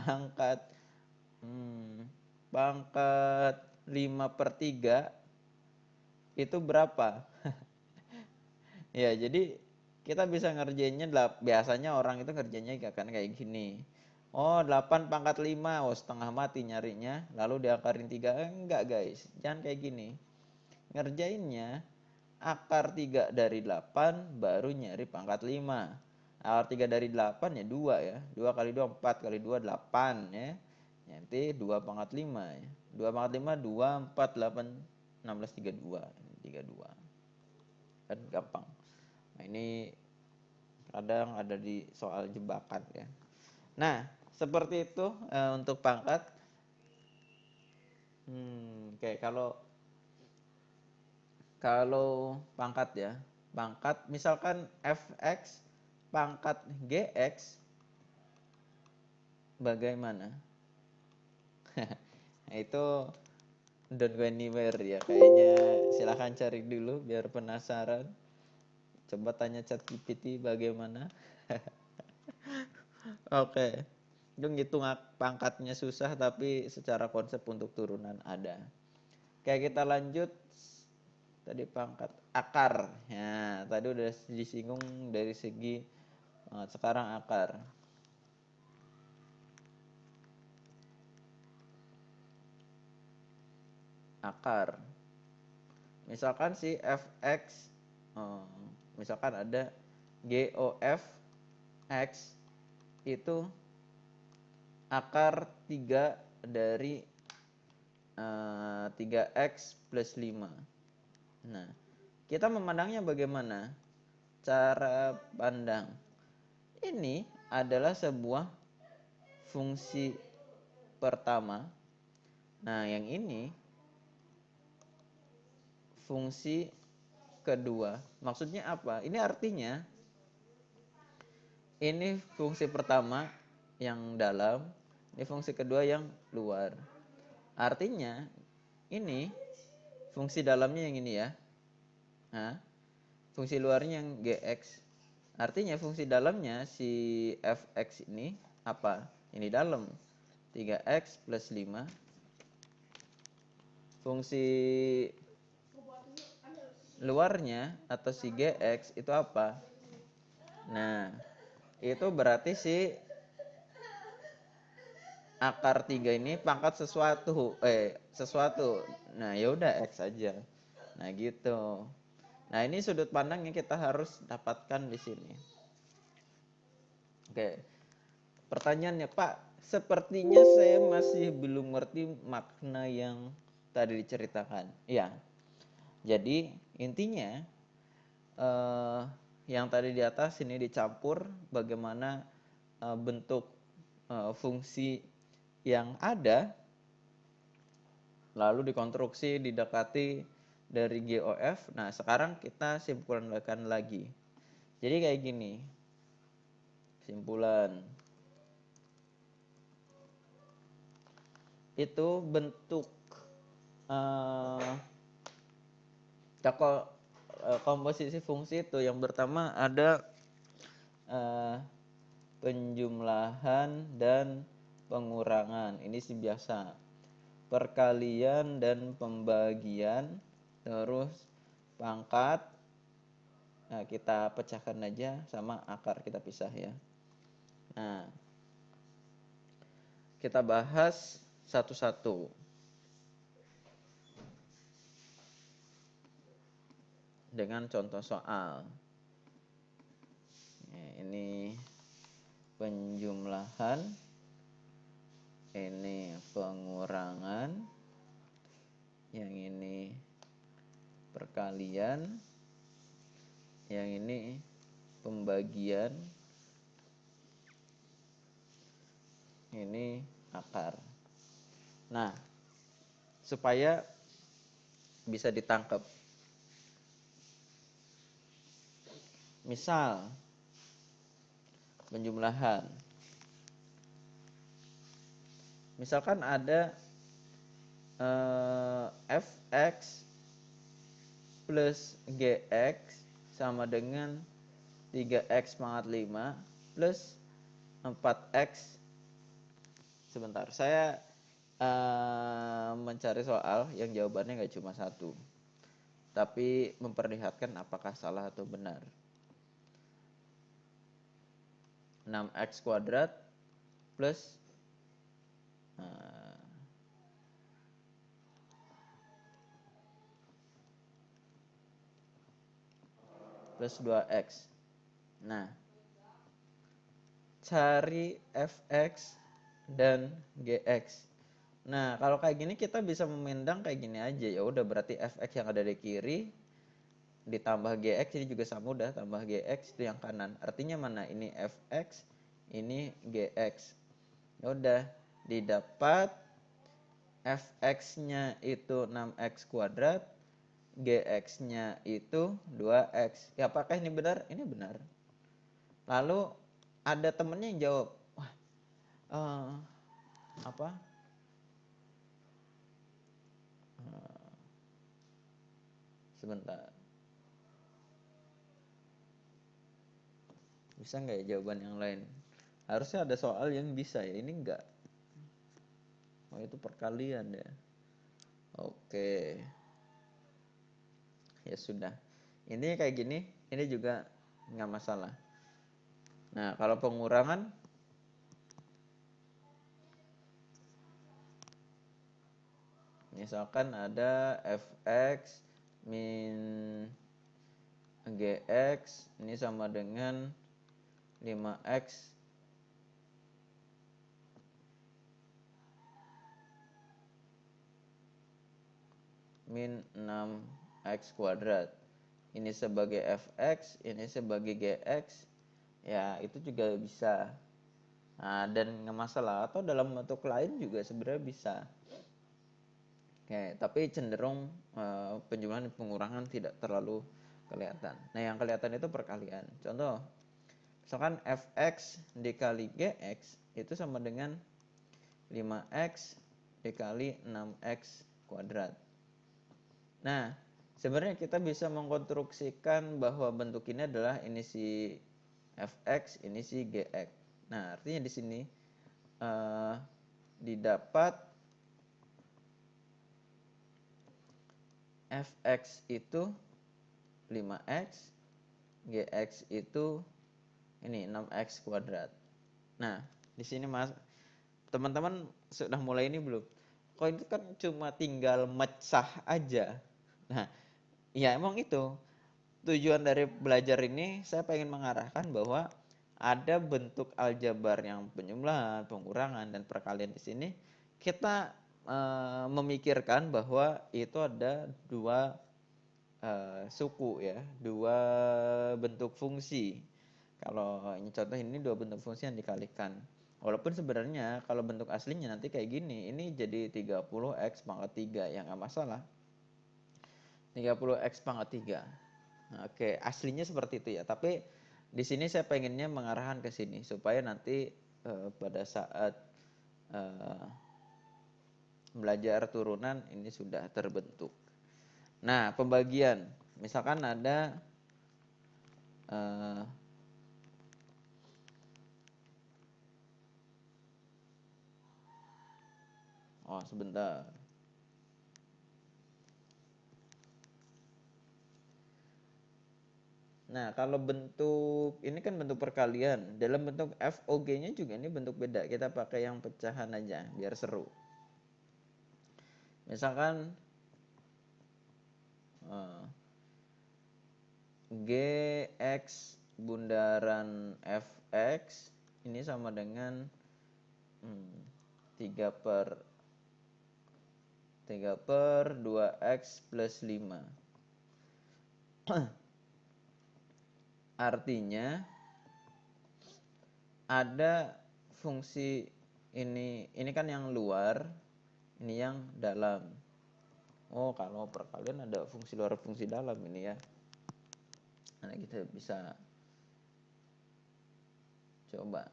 A: pangkat 5 per 3 itu berapa? Ya, jadi kita bisa ngerjainnya, biasanya orang itu ngerjainnya kan kayak gini. Oh, 8 pangkat 5, oh setengah mati nyarinya, lalu diakarin 3. Enggak guys, jangan kayak gini. Ngerjainnya akar 3 dari 8 baru nyari pangkat 5. Akar 3 dari 8 ya 2 ya. 2 kali 2 4 kali 2 8 ya. Nanti 2 pangkat 5 ya. 2 pangkat 5 2 4 8 16 32. 32. Kan gampang. Nah, ini kadang ada di soal jebakan ya. Nah, seperti itu untuk pangkat. Kayak kalau pangkat ya, pangkat misalkan fx pangkat gx bagaimana? Nah, itu don't go anywhere ya, kayaknya silahkan cari dulu biar penasaran. Coba tanya ChatGPT bagaimana. Oke, itu ngitung pangkatnya susah, tapi secara konsep untuk turunan ada. Kayak kita lanjut. Tadi pangkat akar ya, tadi udah disinggung dari segi sekarang akar misalkan si fx, misalkan ada GOF x itu akar 3 dari 3x plus 5. Nah, kita memandangnya bagaimana? Cara pandang. Ini adalah sebuah fungsi pertama. Nah, yang ini fungsi kedua. Maksudnya apa? Ini artinya ini fungsi pertama yang dalam, ini fungsi kedua yang luar. Artinya ini fungsi dalamnya yang ini ya. Nah, fungsi luarnya yang gx. Artinya fungsi dalamnya si fx ini apa? Ini dalam 3x plus 5. Fungsi luarnya atau si gx itu apa? Nah, itu berarti si akar 3 ini pangkat sesuatu. Nah, ya udah x aja. Nah, gitu. Nah, ini sudut pandang yang kita harus dapatkan di sini. Oke. Pertanyaannya, Pak, sepertinya saya masih belum ngerti makna yang tadi diceritakan. Ya. Jadi, intinya yang tadi di atas ini dicampur bagaimana bentuk fungsi yang ada, lalu dikonstruksi, didekati dari GOF. Nah, sekarang kita simpulkan lagi. Jadi kayak gini. Simpulan. Itu bentuk komposisi fungsi itu yang pertama ada penjumlahan dan pengurangan. Ini sih biasa. Perkalian dan pembagian, terus pangkat. Nah, kita pecahkan aja sama akar, kita pisah ya. Nah, kita bahas satu-satu dengan contoh soal. Ini penjumlahan, ini pengurangan, yang ini perkalian, yang ini pembagian, ini akar. Nah, supaya bisa ditangkap. Misal penjumlahan. Misalkan ada fx plus gx sama dengan 3x pangkat 5 plus 4x. Sebentar, saya mencari soal yang jawabannya nggak cuma satu, tapi memperlihatkan apakah salah atau benar. 6x kuadrat plus plus 2x. Nah, cari fx dan gx. Nah, kalau kayak gini kita bisa memendang kayak gini aja. Ya udah, berarti fx yang ada di kiri ditambah gx, ini juga sama, udah tambah gx itu yang kanan. Artinya mana? Ini fx, ini gx. Ya udah, didapat fx-nya itu 6x kuadrat, gx-nya itu 2x. Ya, apakah ini benar? Ini benar. Lalu ada temennya yang jawab, wah, apa? Sebentar. Bisa nggak ya jawaban yang lain? Harusnya ada soal yang bisa ya, ini enggak. Oh, itu perkalian ya. Oke. Ya sudah. Ini kayak gini, ini juga nggak masalah. Nah, kalau pengurangan, misalkan ada fx min gx, ini sama dengan 5x min 6x kuadrat. Ini sebagai fx, ini sebagai gx. Ya, itu juga bisa. Nah, dan nggak masalah, atau dalam bentuk lain juga sebenarnya bisa. Oke, tapi cenderung penjumlahan dan pengurangan tidak terlalu kelihatan. Nah, yang kelihatan itu perkalian. Contoh, misalkan fx dikali gx itu sama dengan 5x dikali 6x kuadrat. Nah, sebenarnya kita bisa mengkonstruksikan bahwa bentuk ini adalah ini si fx, ini si gx. Nah, artinya di sini didapat fx itu 5x, gx itu ini 6x kuadrat. Nah, di sini Mas, teman-teman sudah mulai ini belum? Kok itu kan cuma tinggal mecah aja. Nah, ya emang itu. Tujuan dari belajar ini saya pengen mengarahkan bahwa ada bentuk aljabar yang penjumlahan, pengurangan, dan perkalian di sini kita memikirkan bahwa itu ada dua suku ya, dua bentuk fungsi. Kalau ini contoh ini dua bentuk fungsi yang dikalikan. Walaupun sebenarnya kalau bentuk aslinya nanti kayak gini, ini jadi 30x pangkat 3 yang nggak masalah. 30x pangkat 3. Nah, oke, aslinya seperti itu ya. Tapi di sini saya pengennya mengarahkan ke sini supaya nanti pada saat belajar turunan ini sudah terbentuk. Nah, pembagian. Misalkan ada oh sebentar. Nah, kalau bentuk ini kan bentuk perkalian. Dalam bentuk FOG-nya juga ini bentuk beda. Kita pakai yang pecahan aja biar seru. Misalkan GX bundaran FX ini sama dengan 3 per 2X plus 5. Artinya ada fungsi ini kan yang luar, ini yang dalam. Oh, kalau perkalian ada fungsi luar, fungsi dalam ini ya. Nah, kita bisa coba.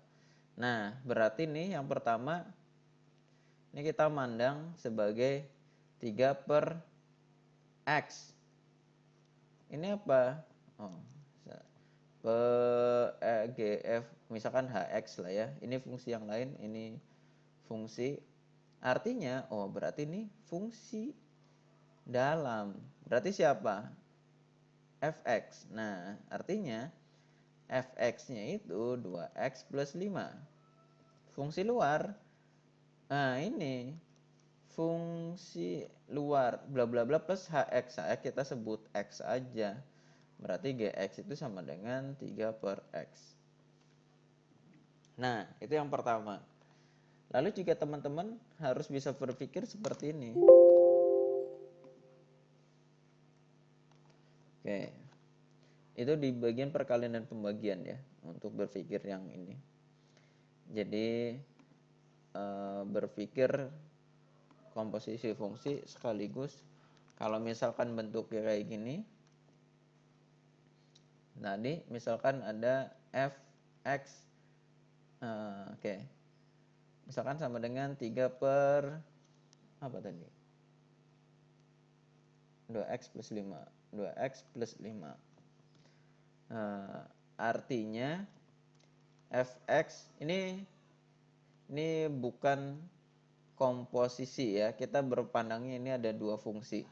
A: Nah, berarti nih yang pertama ini kita mandang sebagai 3 per X. Ini apa? Oh, GF misalkan HX lah ya. Ini fungsi yang lain, ini fungsi. Artinya, oh berarti ini fungsi dalam. Berarti siapa? Fx. Nah, artinya Fx-nya itu 2x plus 5. Fungsi luar. Nah, ini fungsi luar bla bla bla plus hx. Hx kita sebut x aja. Berarti gx itu sama dengan 3 per x. Nah, itu yang pertama. Lalu juga teman-teman harus bisa berpikir seperti ini. Oke. Itu di bagian perkalian dan pembagian ya, untuk berpikir yang ini. Jadi berpikir komposisi fungsi sekaligus kalau misalkan bentuknya kayak gini. Tadi misalkan ada fx oke. Misalkan sama dengan 3 per apa tadi? 2x plus 5. 2x plus 5. Artinya fx ini bukan komposisi ya. Kita berpandangnya ini ada dua fungsi.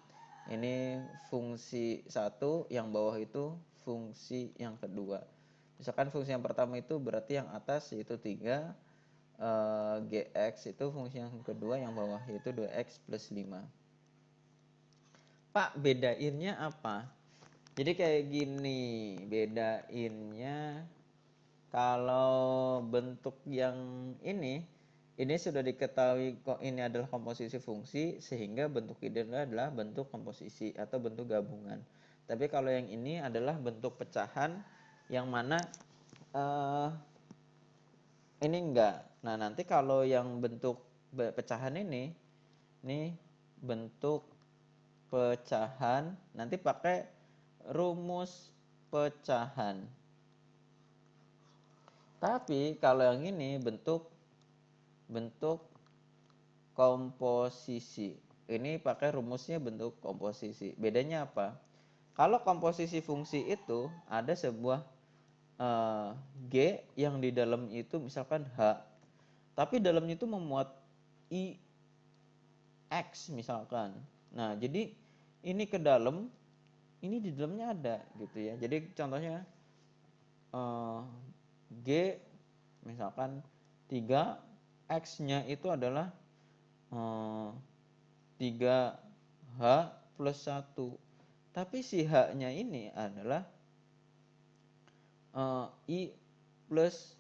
A: Ini fungsi satu, yang bawah itu fungsi yang kedua. Misalkan fungsi yang pertama itu berarti yang atas yaitu 3, gx itu fungsi yang kedua, yang bawah yaitu 2x plus 5. Pak, bedainnya apa? Jadi kayak gini, bedainnya kalau bentuk yang ini sudah diketahui kok ini adalah komposisi fungsi, sehingga bentuk ini adalah bentuk komposisi atau bentuk gabungan. Tapi kalau yang ini adalah bentuk pecahan, yang mana ini enggak. Nah, nanti kalau yang bentuk pecahan ini bentuk pecahan, nanti pakai rumus pecahan. Tapi kalau yang ini bentuk komposisi. Ini pakai rumusnya bentuk komposisi. Bedanya apa? Kalau komposisi fungsi itu ada sebuah G yang di dalam itu misalkan H. Tapi dalamnya itu memuat I X misalkan. Nah, jadi ini ke dalam, ini di dalamnya ada gitu ya. Jadi contohnya G misalkan 3, X-nya itu adalah 3H plus 1. Tapi si H-nya ini adalah I plus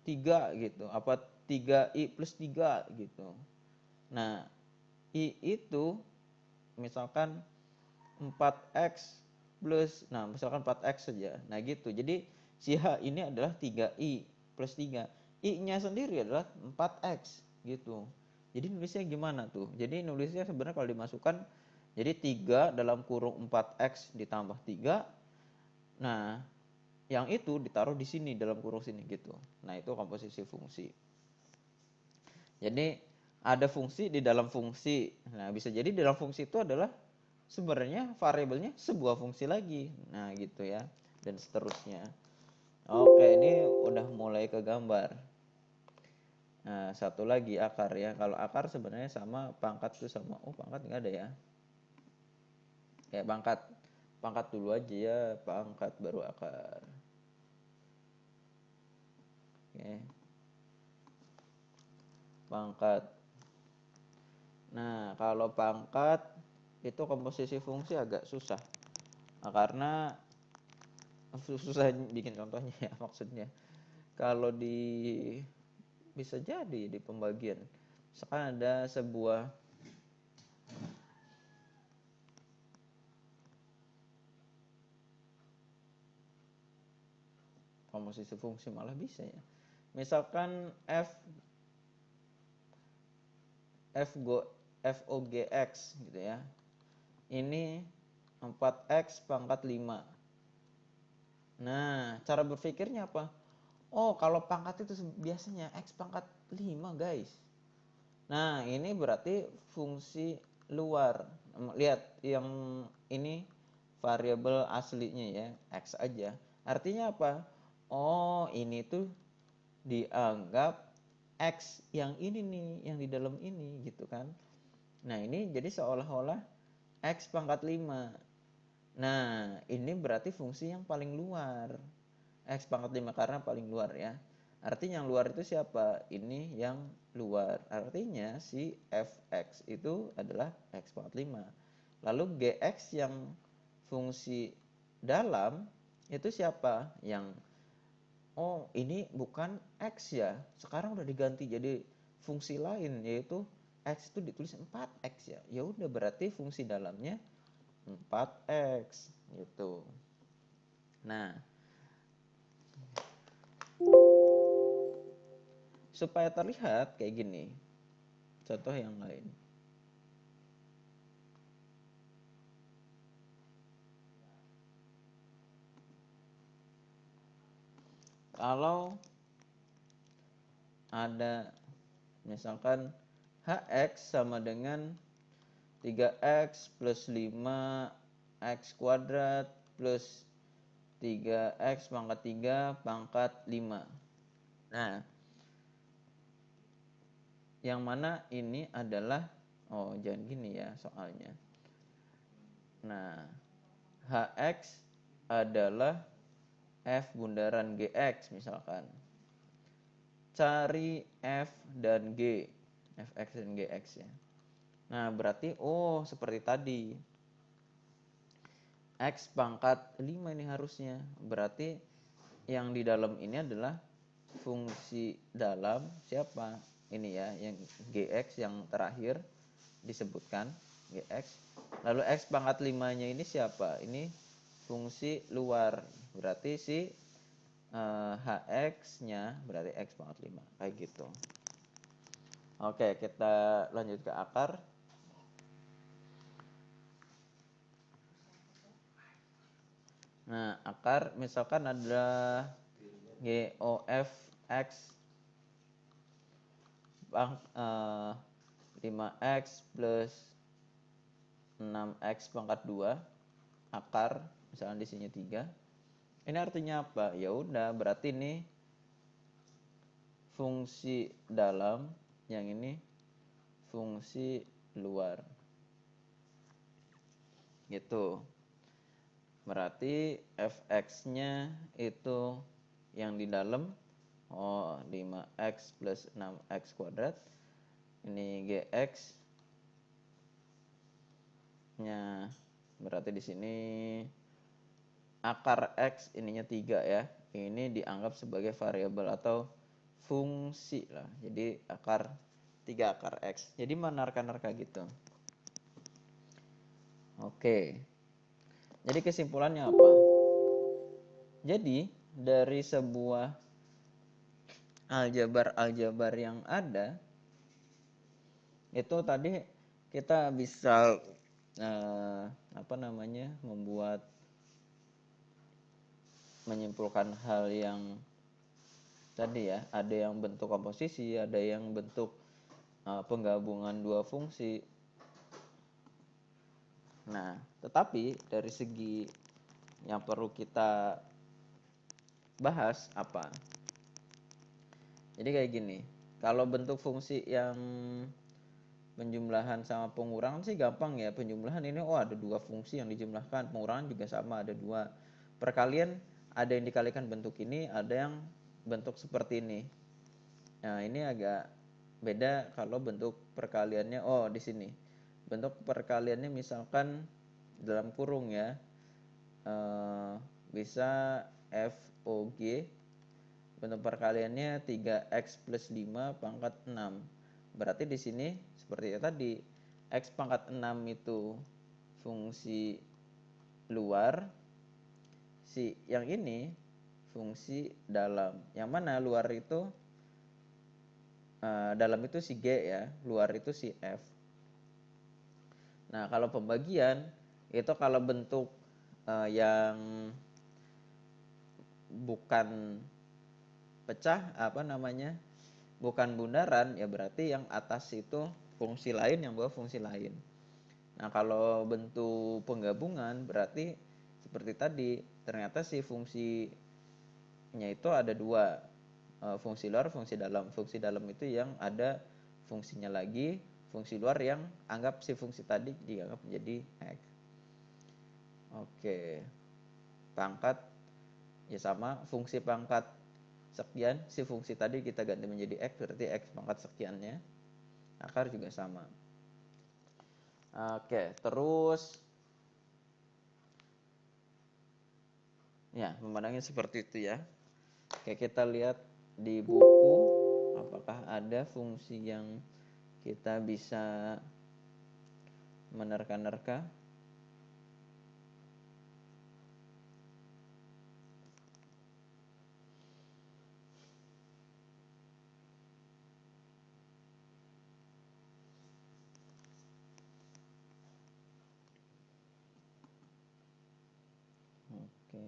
A: 3 gitu. Apa 3I plus 3 gitu. Nah, I itu misalkan 4X plus, nah misalkan 4X saja. Nah gitu. Jadi si H ini adalah 3I plus 3. I-nya sendiri adalah 4X gitu. Jadi nulisnya gimana tuh? Jadi nulisnya sebenarnya kalau dimasukkan jadi 3 dalam kurung 4X ditambah 3. Nah, yang itu ditaruh di sini dalam kurung sini gitu. Nah, itu komposisi fungsi. Jadi ada fungsi di dalam fungsi. Nah, bisa jadi di dalam fungsi itu adalah sebenarnya variabelnya sebuah fungsi lagi. Nah, gitu ya. Dan seterusnya. Oke, ini udah mulai ke gambar. Nah, satu lagi akar ya. Kalau akar sebenarnya sama pangkat tuh sama. Oh, pangkat nggak ada ya. Kayak pangkat dulu aja ya, pangkat baru akar. Oke. Pangkat. Nah, kalau pangkat itu komposisi fungsi agak susah. Nah, karena susah bikin contohnya ya maksudnya. Kalau bisa jadi di pembagian. Misalkan ada sebuah komposisi fungsi malah bisa ya. Misalkan FOGX gitu ya. Ini 4X pangkat 5. Nah, cara berpikirnya apa? Oh, kalau pangkat itu biasanya X pangkat 5 guys. Nah, ini berarti fungsi luar. Lihat, yang ini variabel aslinya ya, X aja. Artinya apa? Oh, ini tuh dianggap X yang ini nih, yang di dalam ini gitu kan. Nah, ini jadi seolah-olah X pangkat 5. Nah, ini berarti fungsi yang paling luar. X pangkat 5 karena paling luar ya. Artinya yang luar itu siapa? Ini yang luar. Artinya si Fx itu adalah X pangkat 5. Lalu Gx yang fungsi dalam itu siapa? Yang oh ini bukan X ya. Sekarang udah diganti jadi fungsi lain yaitu X itu ditulis 4X ya. Ya udah berarti fungsi dalamnya 4X gitu. Nah, supaya terlihat kayak gini. Contoh yang lain. Kalau ada misalkan Hx sama dengan 3x plus 5x kuadrat plus 3x pangkat 3 pangkat 5. Nah, yang mana ini adalah, oh jangan gini ya soalnya. Nah, Hx adalah F bundaran Gx misalkan. Cari F dan G. Fx dan Gx ya. Nah, berarti oh seperti tadi. X pangkat 5 ini harusnya. Berarti yang di dalam ini adalah fungsi dalam siapa? Ini ya, yang Gx yang terakhir disebutkan Gx. Lalu X pangkat 5-nya ini siapa? Ini fungsi luar. Berarti si hx-nya berarti x pangkat 5, kayak gitu. Oke, kita lanjut ke akar. Nah, akar misalkan ada GOF X 5x plus 6x pangkat 2 akar, misalkan di sini 3. Ini artinya apa? Ya udah, berarti ini fungsi dalam, yang ini fungsi luar. Gitu. Berarti fx-nya itu yang di dalam 5x plus 6x kuadrat. Ini gx nya berarti di sini akar x ininya 3 ya. Ini dianggap sebagai variabel atau fungsi lah. Jadi 3 akar x. Jadi menerka-nerka gitu. Oke. Jadi kesimpulannya apa? Jadi dari sebuah aljabar yang ada, itu tadi kita bisa menyimpulkan hal yang tadi ya, ada yang bentuk komposisi, ada yang bentuk penggabungan dua fungsi. Nah, tetapi dari segi yang perlu kita bahas apa? Jadi kayak gini, kalau bentuk fungsi yang penjumlahan sama pengurangan sih gampang ya. Penjumlahan ini ada 2 fungsi yang dijumlahkan, pengurangan juga sama ada 2. Perkalian ada yang dikalikan bentuk ini, ada yang bentuk seperti ini. Nah, ini agak beda kalau bentuk perkaliannya di sini. Bentuk perkaliannya misalkan dalam kurung ya. Bisa FOG. Bentuk perkaliannya 3x plus 5 pangkat 6. Berarti di sini seperti tadi, x pangkat 6 itu fungsi luar, yang ini fungsi dalam. Yang mana luar itu, dalam itu si G ya, luar itu si F. Nah, kalau pembagian, itu kalau bentuk yang bukan pecah, bukan bundaran, ya berarti yang atas itu fungsi lain, yang bawah fungsi lain. Nah, kalau bentuk penggabungan berarti seperti tadi, ternyata si fungsinya itu ada 2, fungsi luar, fungsi dalam. Fungsi dalam itu yang ada fungsinya lagi, fungsi luar yang anggap si fungsi tadi dianggap menjadi X. Oke. Pangkat ya sama, fungsi pangkat sekian, si fungsi tadi kita ganti menjadi X, berarti X pangkat sekiannya. Akar juga sama. Oke, terus ya, memandangnya seperti itu ya. Oke, kita lihat di buku apakah ada fungsi yang kita bisa menerka-nerka. Oke.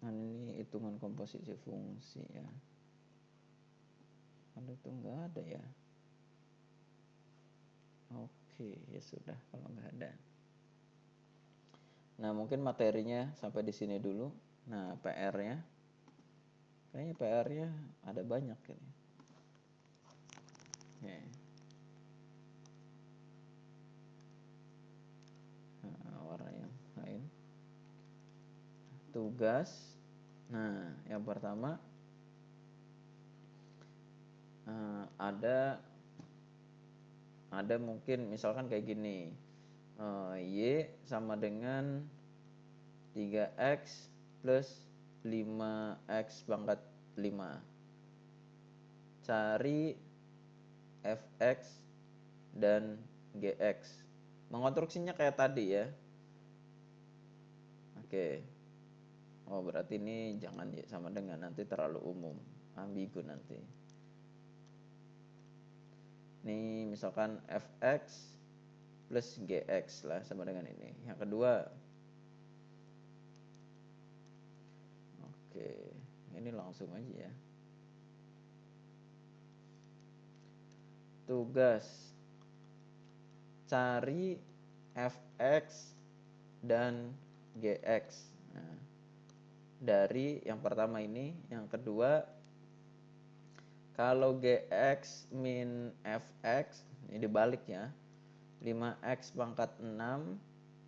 A: Nah, ini hitungan komposisi fungsi ya. Kalau itu enggak ada ya. Oke, ya sudah kalau enggak ada. Nah, mungkin materinya sampai di sini dulu. Nah, PR-nya. Kayaknya PR-nya ada banyak ini. Oke. Nah, warna yang lain. Tugas. Nah, yang pertama ada mungkin misalkan kayak gini. Y sama dengan 3x plus 5x pangkat 5. Cari fx dan GX. Mengonstruksinya kayak tadi ya. Oke. Oh, berarti ini jangan sama dengan, nanti terlalu umum, ambigu nanti. Ini misalkan fx plus gx lah sama dengan ini. Yang kedua, oke, ini langsung aja ya. Tugas cari fx dan gx. Nah, dari yang pertama ini, yang kedua, kalau gx min fx, ini dibalik ya, 5x pangkat 6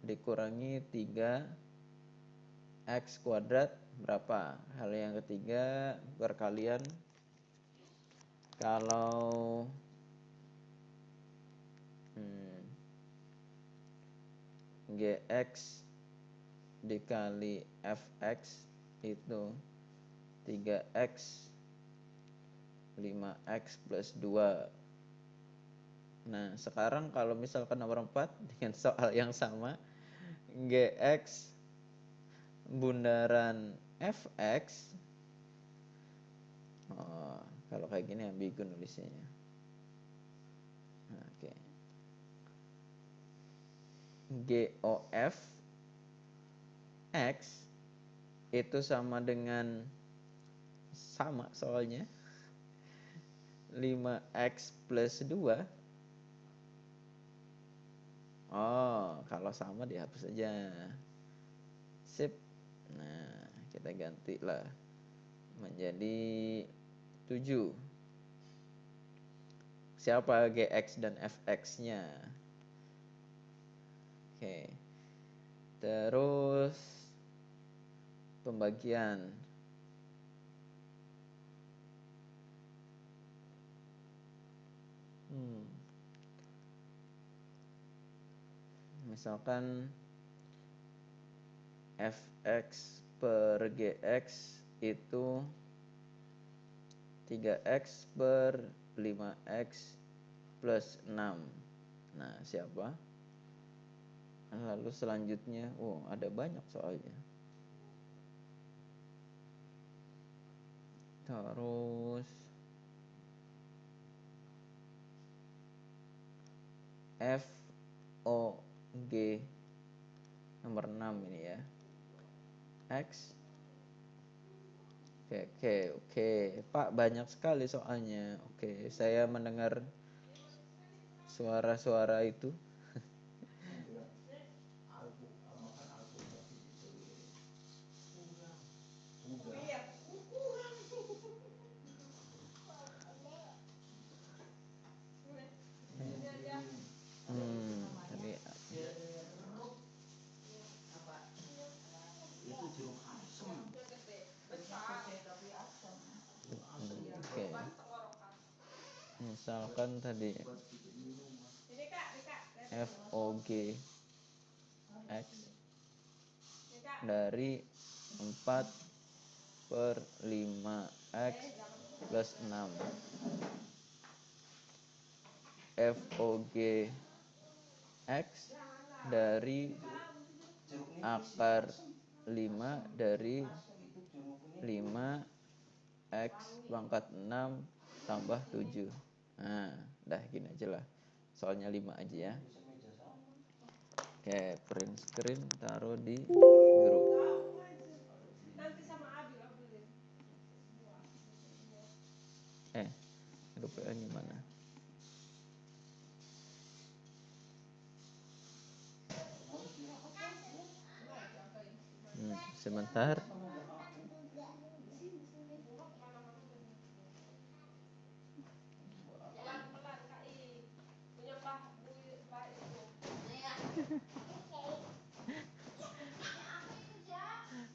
A: dikurangi 3x kuadrat berapa? Hal yang ketiga, perkalian. Kalau gx dikali fx itu 3x 5x plus 2. Nah, sekarang kalau misalkan nomor 4 dengan soal yang sama, gx bundaran fx, kalau kayak gini ambigu nulisnya. Oke. GOF X itu sama dengan, sama soalnya, 5x plus 2. Oh, kalau sama dihapus aja. Sip. Nah, kita gantilah menjadi 7. Siapa GX dan FX-nya? Oke. Terus pembagian. Misalkan fx per gx itu 3x per 5x plus 6. Nah, siapa? Lalu selanjutnya, ada banyak soalnya. Terus FOG nomor 6 ini ya. X. Oke. Pak, banyak sekali soalnya. Oke, saya mendengar suara-suara itu. Tadi oke. Misalkan tadi FOG X dari 4 per 5x plus 6. FOG X dari akar 5 dari 5x pangkat 6 tambah 7. Nah, dah gini aja lah. Soalnya 5 aja ya. Oke, print screen, taruh di grup. Grup PA gimana? Sebentar.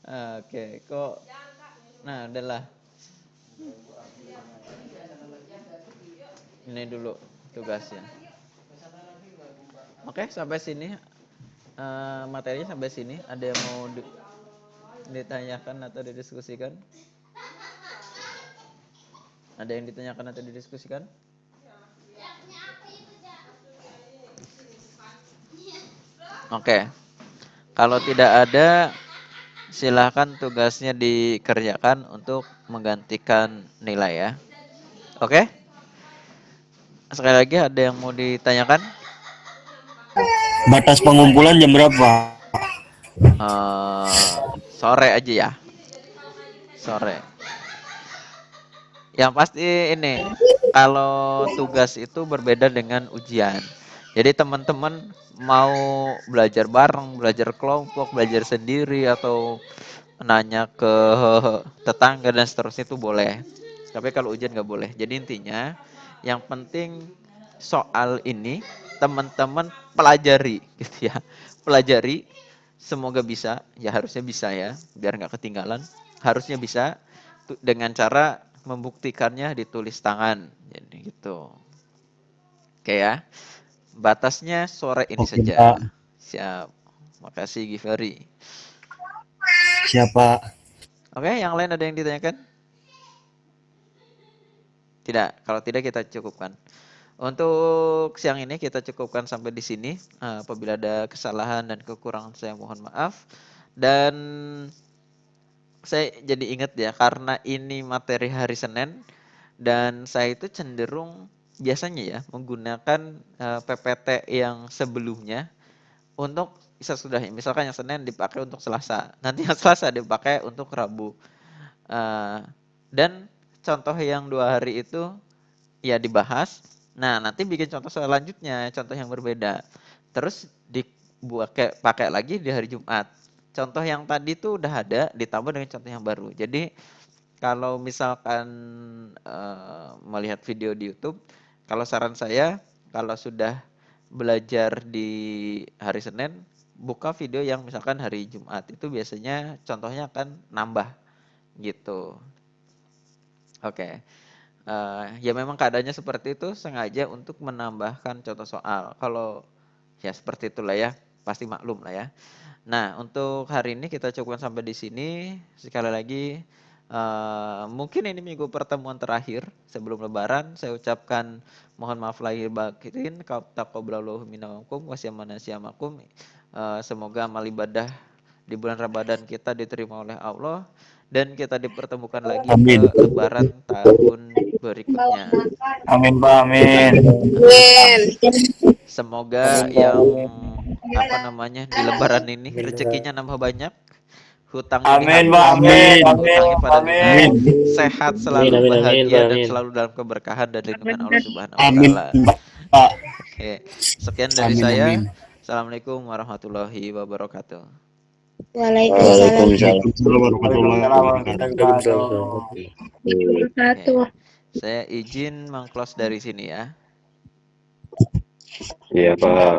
A: Oke, kok. Nah, adalah. Ini dulu tugasnya. Oke, sampai sini materinya sampai sini. Ada yang mau ditanyakan atau didiskusikan? Ada yang ditanyakan atau didiskusikan? Oke. Kalau tidak ada, silahkan tugasnya dikerjakan untuk menggantikan nilai ya. Oke? Sekali lagi ada yang mau ditanyakan?
C: Batas pengumpulan jam berapa?
A: Sore aja ya. Sore. Yang pasti ini, kalau tugas itu berbeda dengan ujian. Jadi teman-teman mau belajar bareng, belajar kelompok, belajar sendiri atau nanya ke tetangga dan seterusnya itu boleh. Tapi kalau ujian nggak boleh. Jadi intinya yang penting soal ini teman-teman pelajari gitu ya. Pelajari, semoga bisa, ya harusnya bisa ya, biar nggak ketinggalan. Harusnya bisa dengan cara membuktikannya ditulis tangan. Jadi gitu. Oke ya. Batasnya sore ini
C: Oke,
A: saja.
C: Pak.
A: Siap. Makasih Givari.
C: Siapa?
A: Oke, yang lain ada yang ditanyakan? Tidak. Kalau tidak kita cukupkan. Untuk siang ini kita cukupkan sampai di sini. Apabila ada kesalahan dan kekurangan saya mohon maaf. Dan saya jadi ingat ya, karena ini materi hari Senin dan saya itu cenderung biasanya ya menggunakan PPT yang sebelumnya untuk sesudahnya. Misalkan yang Senin dipakai untuk Selasa, nanti yang Selasa dipakai untuk Rabu. Dan contoh yang 2 hari itu ya dibahas. Nah, nanti bikin contoh selanjutnya, contoh yang berbeda. Terus dibuat kayak pakai lagi di hari Jumat. Contoh yang tadi tuh udah ada, ditambah dengan contoh yang baru. Jadi kalau misalkan melihat video di YouTube, kalau saran saya, kalau sudah belajar di hari Senin, buka video yang misalkan hari Jumat. Itu biasanya contohnya akan nambah gitu. Oke. Ya memang keadaannya seperti itu, sengaja untuk menambahkan contoh soal. Kalau ya seperti itulah ya, pasti maklum lah ya. Nah, untuk hari ini kita cukupkan sampai di sini. Sekali lagi, mungkin ini minggu pertemuan terakhir sebelum Lebaran. Saya ucapkan mohon maaf lahir batin, taqabbalallahu minna wa minkum, wasyamakum. Semoga amal ibadah di bulan Ramadan kita diterima oleh Allah dan kita dipertemukan lagi
C: Amin.
A: ke Lebaran tahun berikutnya.
C: Amin, Pak. Amin.
A: Semoga yang di Lebaran ini rezekinya nambah banyak, hutangnya
C: Amin, Pak.
A: dihapus,
C: Amin.
A: hutangnya pada lunas,
C: Amin.
A: sehat selalu, bahagia dan selalu dalam keberkahan dan lindungan Allah Subhanahu wa
C: Amin,
A: taala.
C: Pak.
A: Oke, sekian dari
C: Amin,
A: saya.
C: amin.
A: Assalamualaikum warahmatullahi wabarakatuh.
D: Waalaikumsalam
C: Waalaikumsalam warahmatullahi wabarakatuh.
A: Oke,
D: wabarakatuh.
A: saya izin meng-close dari sini ya.
C: Iya, Pak.